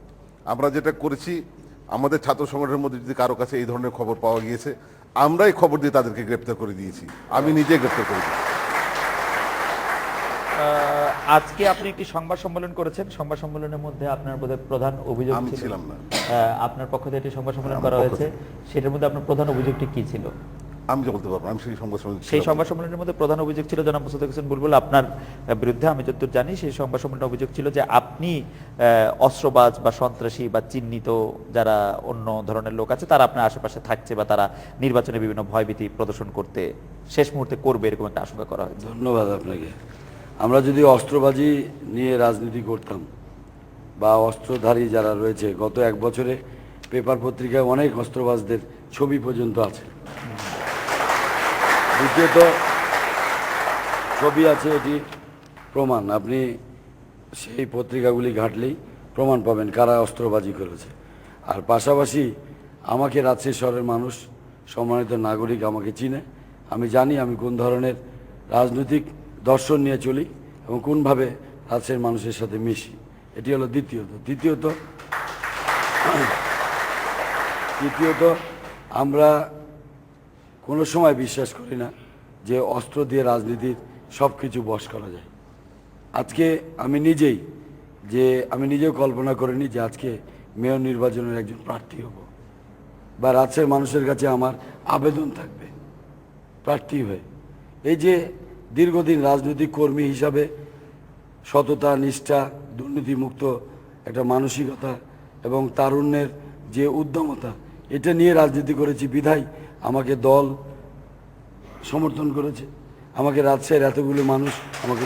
আমরা যেটা করেছি, আমাদের ছাত্র সংগঠনের মধ্যে যদি কারো কাছে এই ধরনের খবর পাওয়া গিয়েছে, আমরাই খবর দিয়ে তাদেরকে গ্রেপ্তার করে দিয়েছি। আমি নিজে গ্রেপ্তার করে দিয়েছি। আজকে আপনি একটি সংবাদ সম্মেলন করেছেন, সংবাদ সম্মেলনের মধ্যে আপনার বোধহয় প্রধান অভিযোগ আমি ছিল, ছিলাম না। আপনার পক্ষ থেকে একটি সংবাদ সম্মেলন আমার করা পক্ষ হয়েছে, সেটার মধ্যে আপনার প্রধান অভিযোগটি কি ছিল? আমি যে বলতে পারবো না, আমি সেই সংবাদ সম্মেলনে সেই ছিলাম না। সংবাদ সম্মেলনের মধ্যে প্রধান অভিযোগ ছিল জনাব মোসাদ্দেক হোসেন বুলবুল আপনার বিরুদ্ধে। আমি যতদূর জানি, সেই সংবাদ সম্মেলনের অভিযোগ ছিল যে আপনি অস্ত্রবাজ বা সন্ত্রাসী বা চিহ্নিত যারা অন্য ধরনের লোক আছে, তারা আপনার আশেপাশে থাকছে বা তারা নির্বাচনে বিভিন্ন ভয়ভীতি প্রদর্শন করতে শেষ মুহূর্তে করবে, এরকম একটা আশঙ্কা করা হয়েছে। ধন্যবাদ আপনাকে। আমরা যদি অস্ত্রবাজি নিয়ে রাজনীতি করতাম বা অস্ত্রধারী যারা রয়েছে, গত এক বছরে পেপার পত্রিকায় অনেক অস্ত্রবাজদের ছবি পর্যন্ত আছে। দ্বিতীয়ত, ছবি আছে, এটি প্রমাণ। আপনি সেই পত্রিকাগুলি ঘাঁটলেই প্রমাণ পাবেন কারা অস্ত্রবাজি করেছে। আর পাশাপাশি আমাকে রাজশাহী শহরের মানুষ, সম্মানিত নাগরিক আমাকে চিনে। আমি জানি আমি কোন ধরনের রাজনৈতিক দর্শন নিয়ে চলি এবং কোনভাবে রাজশাহীর মানুষের সাথে মিশি। এটি হলো দ্বিতীয়ত। তৃতীয়ত, আমরা কোনো সময় বিশ্বাস করি না যে অস্ত্র দিয়ে রাজনীতির সব কিছু বশ করা যায়। আজকে আমি নিজেও কল্পনা করিনি যে আজকে মেয়র নির্বাচনের একজন প্রার্থী হব, বা রাজশাহীর মানুষের কাছে আমার আবেদন থাকবে প্রার্থী হয়ে। এই যে দীর্ঘদিন রাজনৈতিক কর্মী হিসাবে সততা, নিষ্ঠা, দুর্নীতিমুক্ত একটা মানসিকতা এবং তারুণ্যের যে উদ্যমতা, এটা নিয়ে রাজনীতি করেছি বিধায় আমাকে দল সমর্থন করেছে, আমাকে রাজশাহীর এতগুলো মানুষ আমাকে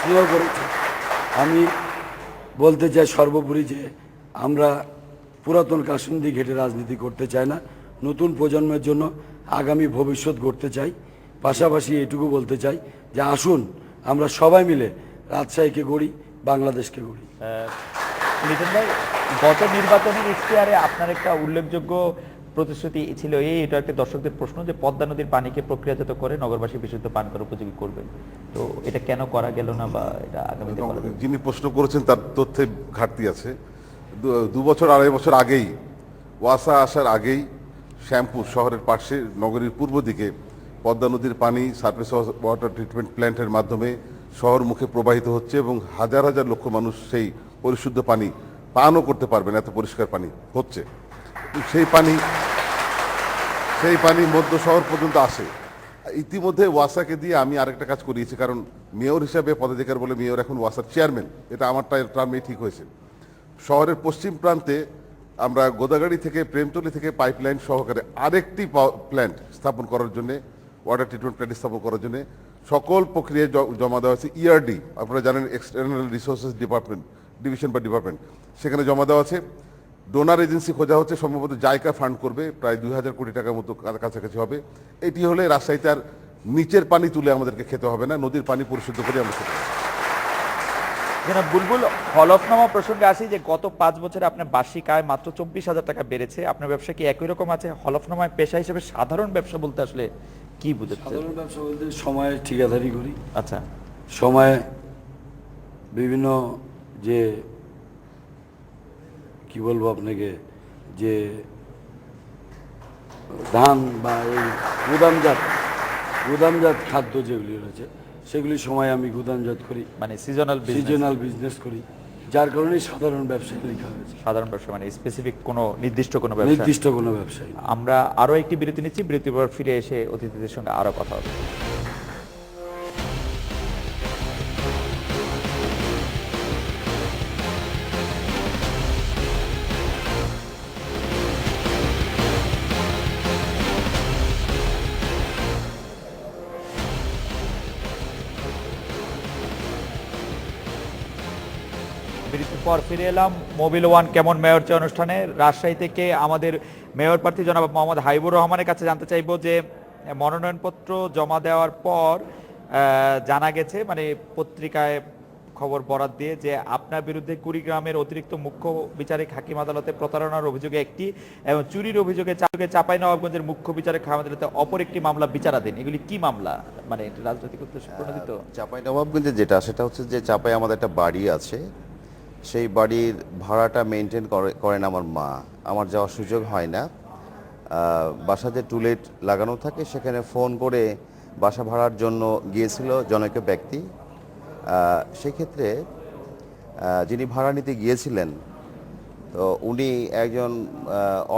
স্নেহ করেছে। আমি বলতে চাই সর্বোপরি যে আমরা পুরাতন কাসুন্দি ঘেটে রাজনীতি করতে চাই না, নতুন প্রজন্মের জন্য আগামী ভবিষ্যৎ গড়তে চাই। পাশাপাশি এটুকু বলতে চাই যে আসুন আমরা সবাই মিলে রাজশাহীকে গড়ি, বাংলাদেশকে গড়ি। লিটন ভাই, গত নির্বাচনের ইশতেহারে আপনার একটা উল্লেখযোগ্য প্রতিশ্রুতি ছিল, এটা একটা দর্শকদের প্রশ্ন, যে পদ্মা নদীর পানিকে প্রক্রিয়াজাত করে নগরবাসী বিশুদ্ধ পান করার উপযোগী করবেন। তো এটা কেন করা গেল না, বা এটা আগামীতে করা যাবে? যিনি প্রশ্ন করেছেন তার তথ্যে ঘাটতি আছে। 2 বছর 2.5 বছর আগেই, ওয়াসা আসার আগেই শ্যামপুর শহরের পাশে নগরীর পূর্ব দিকে পদ্মা নদীর পানি সারফেস ওয়াটার ট্রিটমেন্ট প্ল্যান্টের মাধ্যমে শহর মুখে প্রবাহিত হচ্ছে এবং হাজার হাজার লক্ষ মানুষ সেই পরিশুদ্ধ পানি পানও করতে পারবেন, এত পরিষ্কার পানি হচ্ছে। সেই পানি মধ্য শহর পর্যন্ত আসে। ইতিমধ্যে ওয়াসাকে দিয়ে আমি আরেকটা কাজ করিয়েছি, কারণ মেয়র হিসাবে পদাধিকার বলে মেয়র এখন ওয়াসার চেয়ারম্যান, এটা আমার টার্মেই ঠিক হয়েছে। শহরের পশ্চিম প্রান্তে আমরা গোদাগাড়ি থেকে, প্রেমতলী থেকে পাইপলাইন সহকারে আরেকটি প্ল্যান্ট স্থাপন করার জন্য, ওয়াটার ট্রিটমেন্ট প্ল্যান্ট স্থাপন করার জন্য সকল প্রক্রিয়া জমা দেওয়া হয়েছে। ইআরডি, আপনারা জানেন, এক্সটার্নাল রিসোর্সেস ডিপার্টমেন্ট, ডিভিশন বা ডিপার্টমেন্ট, সেখানে জমা দেওয়া আছে। ডোনার এজেন্সি খোঁজা হচ্ছে, সম্ভবত জায়গা ফান্ড করবে, প্রায় 2000 কোটি টাকার মতো কাছাকাছি হবে। এটি হলে রাজশাহীতে আর নিচের পানি তুলে আমাদেরকে খেতে হবে না, নদীর পানি পরিশুদ্ধ করে আমরা খেতে পারবো। জনাব বুলবুল, হলফনামা প্রসঙ্গে আসি যে গত 5 বছরে আপনার বার্ষিক আয় মাত্র 24,000 টাকা বেড়েছে। আপনার ব্যবসা কি একই রকম আছে? হলফনামায় পেশা হিসেবে সাধারণ ব্যবসা বলতে আসলে কি বুঝাচ্ছে? সাধারণ ব্যবসা বলতে সময় ঠিকাদারি করি, আচ্ছা, সময় বিভিন্ন যে কি বলবো আপনাকে, যে ধান বা এই গুদামজাত খাদ্য যেগুলি রয়েছে সেগুলি সময় আমি গুদামজাত করি, মানে সিজনাল বিজনেস করি, যার কারণে সাধারণ ব্যবসায় লেখা হয়েছে। সাধারণ ব্যবসা মানে স্পেসিফিক কোনো নির্দিষ্ট কোনো ব্যবসা। নির্দিষ্ট কোনো ব্যবসায়ী। আমরা আরো একটি বিরতি নিচ্ছি, বিরতির পর ফিরে এসে অতিথিদের সঙ্গে আরো কথা হবে। বিরতির পর ফিরে এলাম মোবিল ওয়ান কেমন মেয়র চেয়ে অনুষ্ঠানে। রাজশাহী থেকে আমাদের মেয়র প্রার্থী জনাব মোহাম্মদ হাবিবুর রহমানের কাছে জানতে চাইবো যে মনোনয়নপত্র জমা দেওয়ার পর জানা গেছে, মানে পত্রিকায় খবর বরাত দিয়ে, যে আপনার বিরুদ্ধে কুড়িগ্রামের অতিরিক্ত মুখ্য বিচারিক হাকিম আদালতে প্রতারণার অভিযোগে একটি এবং চুরির অভিযোগে চাঁপাইনবাবগঞ্জের মুখ্য বিচারিক হাকিম আদালতে অপর একটি মামলা বিচারাধীন। এগুলি কি মামলা? মানে রাজনৈতিক উদ্দেশ্যে প্রণোদিত? চাঁপাইনবাবগঞ্জে যেটা, সেটা হচ্ছে যে চাঁপাই আমাদের একটা বাড়ি আছে, সেই বাড়ির ভাড়াটা মেনটেন করেন আমার মা। আমার যাওয়ার সুযোগ হয় না। বাসা যে টুলেট লাগানো থাকে সেখানে ফোন করে বাসা ভাড়ার জন্য গিয়েছিল জনৈক ব্যক্তি। সেক্ষেত্রে যিনি ভাড়া নিতে গিয়েছিলেন, তো উনি একজন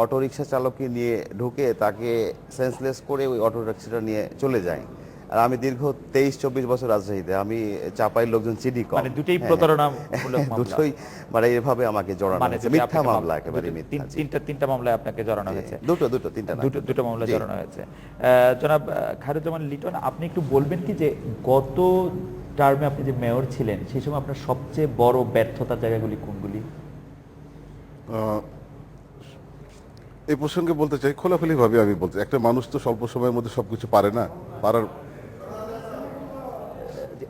অটোরিকশা চালককে নিয়ে ঢুকে তাকে সেন্সলেস করে ওই অটোরিকশাটা নিয়ে চলে যায়। আর আমি দীর্ঘ 23-24 বছর রাজশাহীতে, আমি চাপাইয়ের লোকজন চিনি কম। মানে দুটোই প্রতারণামূলক মামলা? দুটোই, মানে এভাবে আমাকে জড়ানো মানে হয়েছে, মিথ্যা মামলা, একেবারে মিথ্যা। তিনটা মামলায় আপনাকে জড়ানো হয়েছে? তিনটা না, দুটো মামলায় জড়ানো হয়েছে। জনাব খায়রুজ্জামান লিটন, আপনি একটু বলবেন কি যে গত টার্মে আপনি যে মেয়র ছিলেন সেই সময় আপনার সবচেয়ে বড় ব্যর্থতার জায়গাগুলি কোনগুলি? এই প্রসঙ্গে বলতে চাই, খোলাখুলি ভাবে আমি বলতে, একটা মানুষ তো স্বল্প সময়ের মধ্যে সবকিছু পারে না, পারার।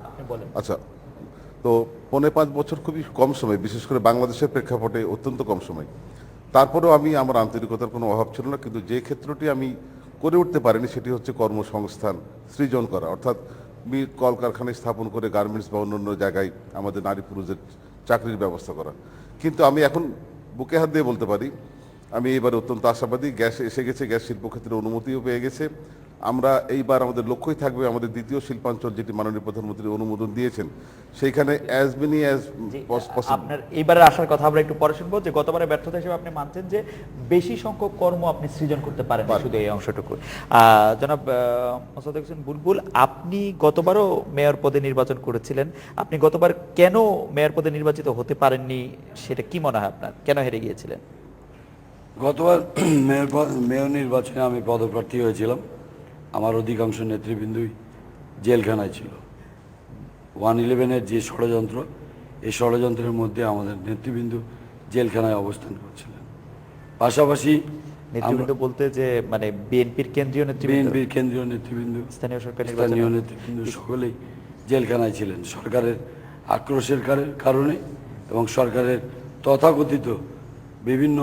আপনি বলেন। আচ্ছা, তো 4.5 বছর খুবই কম সময়, বিশেষ করে বাংলাদেশের প্রেক্ষাপটে অত্যন্ত কম সময়। তারপরেও আমি, আমার আন্তরিকতার কোনো অভাব ছিল না, কিন্তু যে ক্ষেত্রটি আমি করে উঠতে পারিনি সেটি হচ্ছে কর্মসংস্থান সৃজন করা, অর্থাৎ কলকারখানায় স্থাপন করে গার্মেন্টস বা অন্যান্য জায়গায় আমাদের নারী পুরুষদের চাকরির ব্যবস্থা করা। কিন্তু আমি এখন বুকে হাত দিয়ে বলতে পারি, আমি এইবার অত্যন্ত আশাবাদী। গ্যাস এসে গেছে, গ্যাস শিল্প ক্ষেত্রে অনুমতিও পেয়ে গেছে। আমরা এইবার আমাদের লক্ষ্যই থাকবে আমাদের দ্বিতীয় শিল্পাঞ্চল, যেটি মাননীয় প্রধানমন্ত্রী অনুমোদন দিয়েছেন, সেইখানে অ্যাজ মেনি অ্যাজ পসিবল। আপনার এইবারের আসার কথা আমরা একটু পরে শুনবো, যে গতবারের ব্যর্থতা হিসেবে আপনি মানছেন যে বেশি সংখ্যক কর্ম আপনি সৃজন করতে পারেন, শুধু এই অংশটুকু। জনাব মোসাদ্দেক হোসেন বুলবুল, আপনি গতবারও মেয়র পদে নির্বাচন করেছিলেন, আপনি গতবার কেন মেয়র পদে নির্বাচিত হতে পারেননি, সেটা কি মনে হয় আপনার? কেন হেরে গিয়েছিলেন? গতবার মেয়র নির্বাচনে আমি পদপ্রার্থী হয়েছিলাম। আমার অধিকাংশ নেতৃবৃন্দই জেলখানায় ছিল। 111-এর যে ষড়যন্ত্র, এই ষড়যন্ত্রের মধ্যে আমাদের নেতৃবৃন্দ জেলখানায় অবস্থান করছিলেন। পাশাপাশি নেতৃবৃন্দ বলতে যে মানে বিএনপির কেন্দ্রীয় নেতৃবৃন্দ, স্থানীয় নেতৃবৃন্দ সকলেই জেলখানায় ছিলেন সরকারের আক্রোশের কারণে এবং সরকারের তথাকথিত বিভিন্ন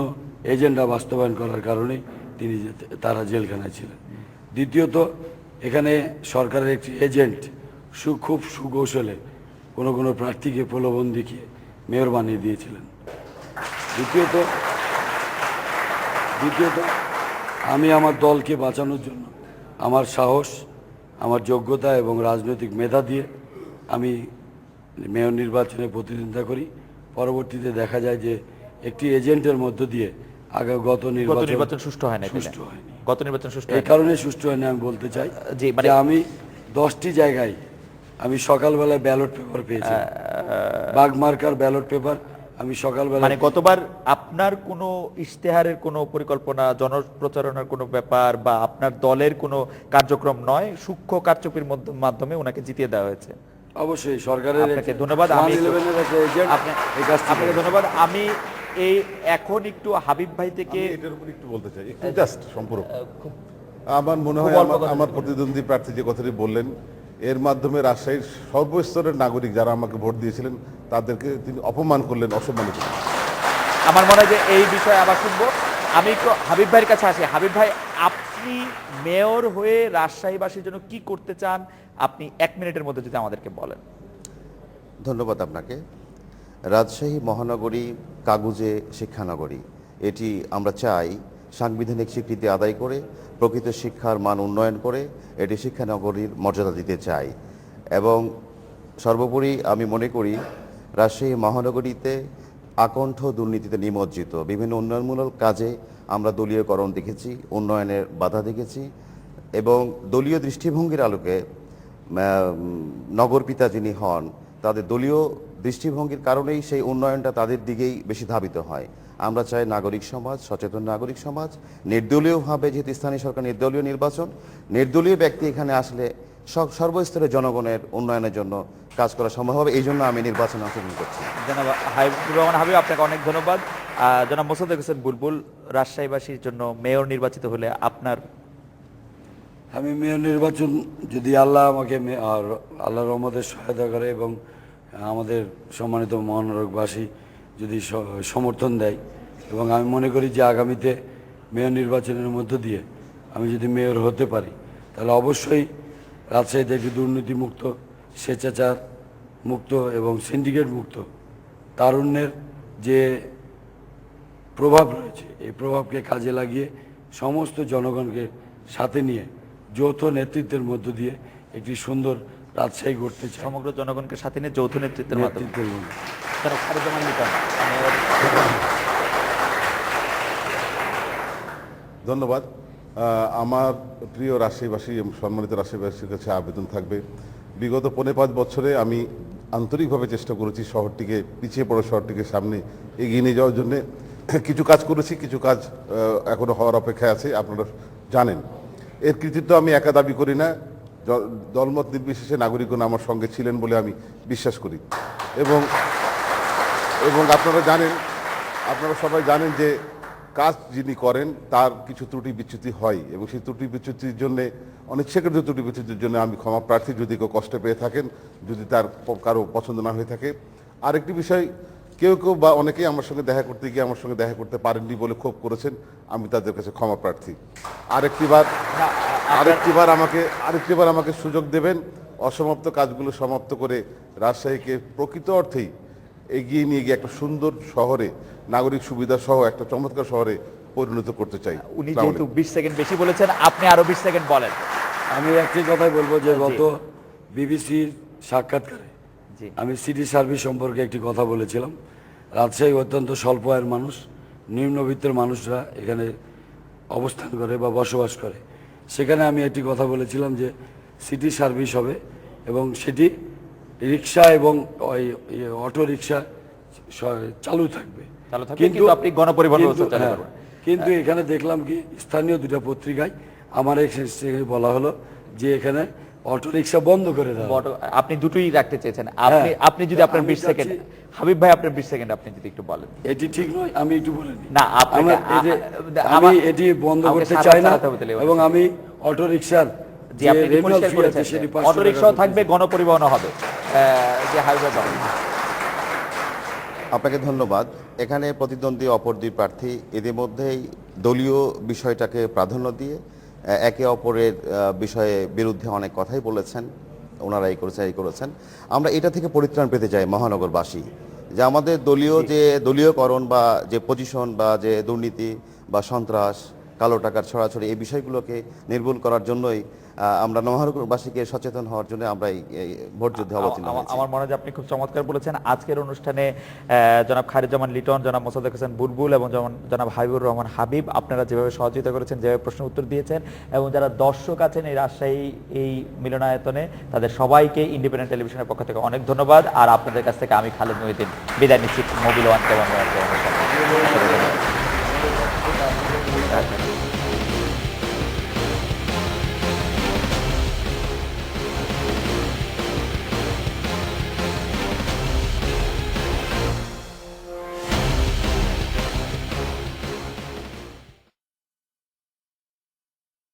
এজেন্ডা বাস্তবায়ন করার কারণে তারা জেলখানায় ছিলেন। দ্বিতীয়ত, এখানে সরকারের একটি এজেন্ট খুব সুকৌশলে কোনো প্রার্থীকে প্রলোভন দেখিয়ে মেয়র বানিয়ে দিয়েছিলেন। দ্বিতীয়ত আমি আমার দলকে বাঁচানোর জন্য আমার সাহস, আমার যোগ্যতা এবং রাজনৈতিক মেধা দিয়ে আমি মেয়র নির্বাচনে প্রতিদ্বন্দ্বিতা করি। পরবর্তীতে দেখা যায় যে একটি এজেন্টের মধ্য দিয়ে গত নির্বাচন সুষ্ঠু হয়নি। গত নির্বাচন সুষ্ঠু এই কারণে সুষ্ঠু হয়নি। আমি বলতে চাই যে আমি 10টি জায়গায় আমি সকালবেলায় ব্যালট পেপার পেয়েছি, বাগমার্কার ব্যালট পেপার আমি সকালবেলা। মানে গতবার আপনার কোনো ইশতেহারের কোনো পরিকল্পনা, জনপ্রচারণার কোনো ব্যাপার বা আপনার দলের কোনো কার্যক্রম নয়, সূক্ষ্ম কারচুপির মাধ্যমে ওনাকে জিতিয়ে দেওয়া হয়েছে। অবশ্যই সরকারের ধন্যবাদ। আপনাকে ধন্যবাদ। এই এখন একটু হাবিব ভাই থেকে আমি এটার উপর একটু বলতে চাই, একটু জাস্ট সম্পূরক। খুব আমার মনে হয় আমার প্রতিদ্বন্দ্বী প্রার্থী যে কথাটি বললেন, এর মাধ্যমে রাজশাহীর সর্বস্তরের নাগরিক যারা আমাকে ভোট দিয়েছিলেন তাদেরকে তিনি অপমান করলেন, অসম্মানিত করলেন। আমার মনে হয় যে এই বিষয়ে আবার শুনবো। আমি একটু হাবিব ভাইয়ের কাছে আসি। হাবিব ভাই, আপনি মেয়র হয়ে রাজশাহীবাসীর জন্য কি করতে চান, আপনি 1 মিনিটের মধ্যে যদি আমাদেরকে বলেন। ধন্যবাদ আপনাকে। রাজশাহী মহানগরী কাগুজে শিক্ষানগরী, এটি আমরা চাই সাংবিধানিক স্বীকৃতি আদায় করে প্রকৃত শিক্ষার মান উন্নয়ন করে এটি শিক্ষানগরীর মর্যাদা দিতে চাই। এবং সর্বোপরি আমি মনে করি রাজশাহী মহানগরীতে আকণ্ঠ দুর্নীতিতে নিমজ্জিত বিভিন্ন উন্নয়নমূলক কাজে আমরা দলীয়করণ দেখেছি, উন্নয়নের বাধা দেখেছি এবং দলীয় দৃষ্টিভঙ্গির আলোকে নগরপিতা যিনি হন তাদের দলীয় দৃষ্টিভঙ্গির কারণেই সেই উন্নয়নটা তাদের দিকেই বেশি ধাবিত হয়। আমরা চাই নাগরিক সমাজ, সচেতন নাগরিক সমাজ, নির্দলীয়ভাবে, যেহেতু স্থানীয় সরকার নির্দলীয় নির্বাচন, নির্দলীয় ব্যক্তি এখানে আসলে সর্বস্তরের জনগণের উন্নয়নের জন্য কাজ করা সম্ভব হবে। এই জন্য আমি নির্বাচনে অংশগ্রহণ করছি। জনাব হাবিবুর রহমান হাবিব, আপনাকে অনেক ধন্যবাদ। জনাব মোসাদ্দেক হোসেন বুলবুল, রাজশাহীবাসীর জন্য মেয়র নির্বাচিত হলে আপনার? আমি মেয়র নির্বাচন যদি আল্লাহ আমাকে আর আল্লাহর রহমতের সহায়তা করে এবং আমাদের সম্মানিত মহানগরবাসী যদি সমর্থন দেয়, এবং আমি মনে করি যে আগামীতে মেয়র নির্বাচনের মধ্য দিয়ে আমি যদি মেয়র হতে পারি, তাহলে অবশ্যই রাজশাহীতে একটি দুর্নীতিমুক্ত, স্বেচ্ছাচার মুক্ত এবং সিন্ডিকেট মুক্ত তারুণ্যের যে প্রভাব রয়েছে, এই প্রভাবকে কাজে লাগিয়ে সমস্ত জনগণকে সাথে নিয়ে যৌথ নেতৃত্বের মধ্য দিয়ে একটি সুন্দর রাজশাহী গড়তে চাই। সমগ্র জনগণকে সাথে নিয়ে যৌথ নেতৃত্বের মাধ্যমে। জনাব খায়রুজ্জামান লিটন। ধন্যবাদ। আমার প্রিয় রাজশাহীবাসী এবং সম্মানিত রাজশাহীবাসীর কাছে আবেদন থাকবে, বিগত 4-5 বছরে আমি আন্তরিকভাবে চেষ্টা করেছি শহরটিকে, পিছিয়ে পড়া শহরটিকে সামনে এগিয়ে নিয়ে যাওয়ার জন্য। কিছু কাজ করেছি, কিছু কাজ এখনো হওয়ার অপেক্ষায় আছে, আপনারা জানেন। এর কৃতিত্ব আমি একা দাবি করি না, দলমত নির্বিশেষে নাগরিকগণ আমার সঙ্গে ছিলেন বলে আমি বিশ্বাস করি। এবং আপনারা সবাই জানেন যে কাজ যিনি করেন তার কিছু ত্রুটি বিচ্যুতি হয়, এবং সেই ত্রুটি বিচ্যুতির জন্য, অনিচ্ছাকৃত ত্রুটি বিচ্যুতির জন্য আমি ক্ষমা প্রার্থী যদি কেউ কষ্ট পেয়ে থাকেন, যদি তার কারো পছন্দ না হয়ে থাকে। আরেকটি বিষয়, কেউ বা অনেকেই আমার সঙ্গে দেখা করতে গিয়ে আমার সঙ্গে দেখা করতে পারেননি বলে ক্ষোভ করেছেন, আমি তাদের কাছে ক্ষমা প্রার্থী। আরেকটিবার আমাকে সুযোগ দেবেন, অসমাপ্ত কাজগুলো সমাপ্ত করে রাজশাহীকে প্রকৃত অর্থেই এগিয়ে নিয়ে গিয়ে একটা সুন্দর শহরে, নাগরিক সুবিধা সহ একটা চমৎকার শহরে পরিণত করতে চাই। উনি যেহেতু 20 সেকেন্ড বেশি বলেছেন, আপনি আরো 20 সেকেন্ড বলেন। আমি একটি কথাই বলবো যে গত বিবিসির সাক্ষাৎকারে আমি সিটি সার্ভিস সম্পর্কে একটি কথা বলেছিলাম। রাজশাহী অত্যন্ত স্বল্প আয়ের মানুষ, নিম্নবিত্তের মানুষরা এখানে অবস্থান করে বা বসবাস করে। সেখানে আমি একটি কথা বলেছিলাম যে সিটি সার্ভিস হবে এবং সেটি রিক্সা এবং অটো রিক্সা চালু থাকবে, কিন্তু আপনি গণপরিবহন ব্যবস্থা চালু করবেন। কিন্তু এখানে দেখলাম কি স্থানীয় 2টা পত্রিকায় আমার এখানে বলা হলো যে এখানে অটো রিক্সা বন্ধ করে দেওয়া। আপনি দুটোই রাখতে চেয়েছেন। আপনি যদি আপনার 20 সেকেন্ড, হাবিব ভাই আপনার 20 সেকেন্ড আপনি যদি একটু বলেন। এটি ঠিক নয়, আমি একটু বলে নিই। না, আমি এটি বন্ধ করতে চাই না, এবং আমি অটো রিক্সার যে আপনি পরিষ্কার করেছেন, অটো রিক্সাও থাকবে, গণপরিবহনও হবে। যে হাবিব ভাই, আপনাকে ধন্যবাদ। এখানে প্রতিদ্বন্দ্বী অপর 2 প্রার্থী ইতিমধ্যেই দলীয় বিষয়টাকে প্রাধান্য দিয়ে একে অপরের বিষয়ে বিরুদ্ধে অনেক কথাই বলেছেন, ওনারা এই করেছেন। আমরা এটা থেকে পরিত্রাণ পেতে চাই মহানগরবাসী, যে আমাদের দলীয় যে দলীয়করণ বা যে পজিশন বা যে দুর্নীতি বা সন্ত্রাস, কালো টাকার ছড়াছড়ি, এই বিষয়গুলোকে নির্মূল করার জন্যই আমরা মহানগরবাসীকে সচেতন হওয়ার জন্য আমরা এই ভোট যুদ্ধে অবতীর্ণ হয়েছি। আমার মনে হয় যে আপনি খুব চমৎকার বলেছেন। আজকের অনুষ্ঠানে জনাব খায়রুজ্জামান লিটন, জনাব মোসাদ্দেক হোসেন বুলবুল এবং জনাব হাবিবুর রহমান হাবিব, আপনারা যেভাবে সহযোগিতা করেছেন, যেভাবে প্রশ্ন উত্তর দিয়েছেন, এবং যারা দর্শক আছেন এই রাজশাহী এই মিলনায়তনে, তাদের সবাইকে ইন্ডিপেন্ডেন্ট টেলিভিশনের পক্ষ থেকে অনেক ধন্যবাদ। আর আপনাদের কাছ থেকে আমি খালেদ মহিউদ্দিন বিদায় নিচ্ছি। মোবিল ওয়ান কেমন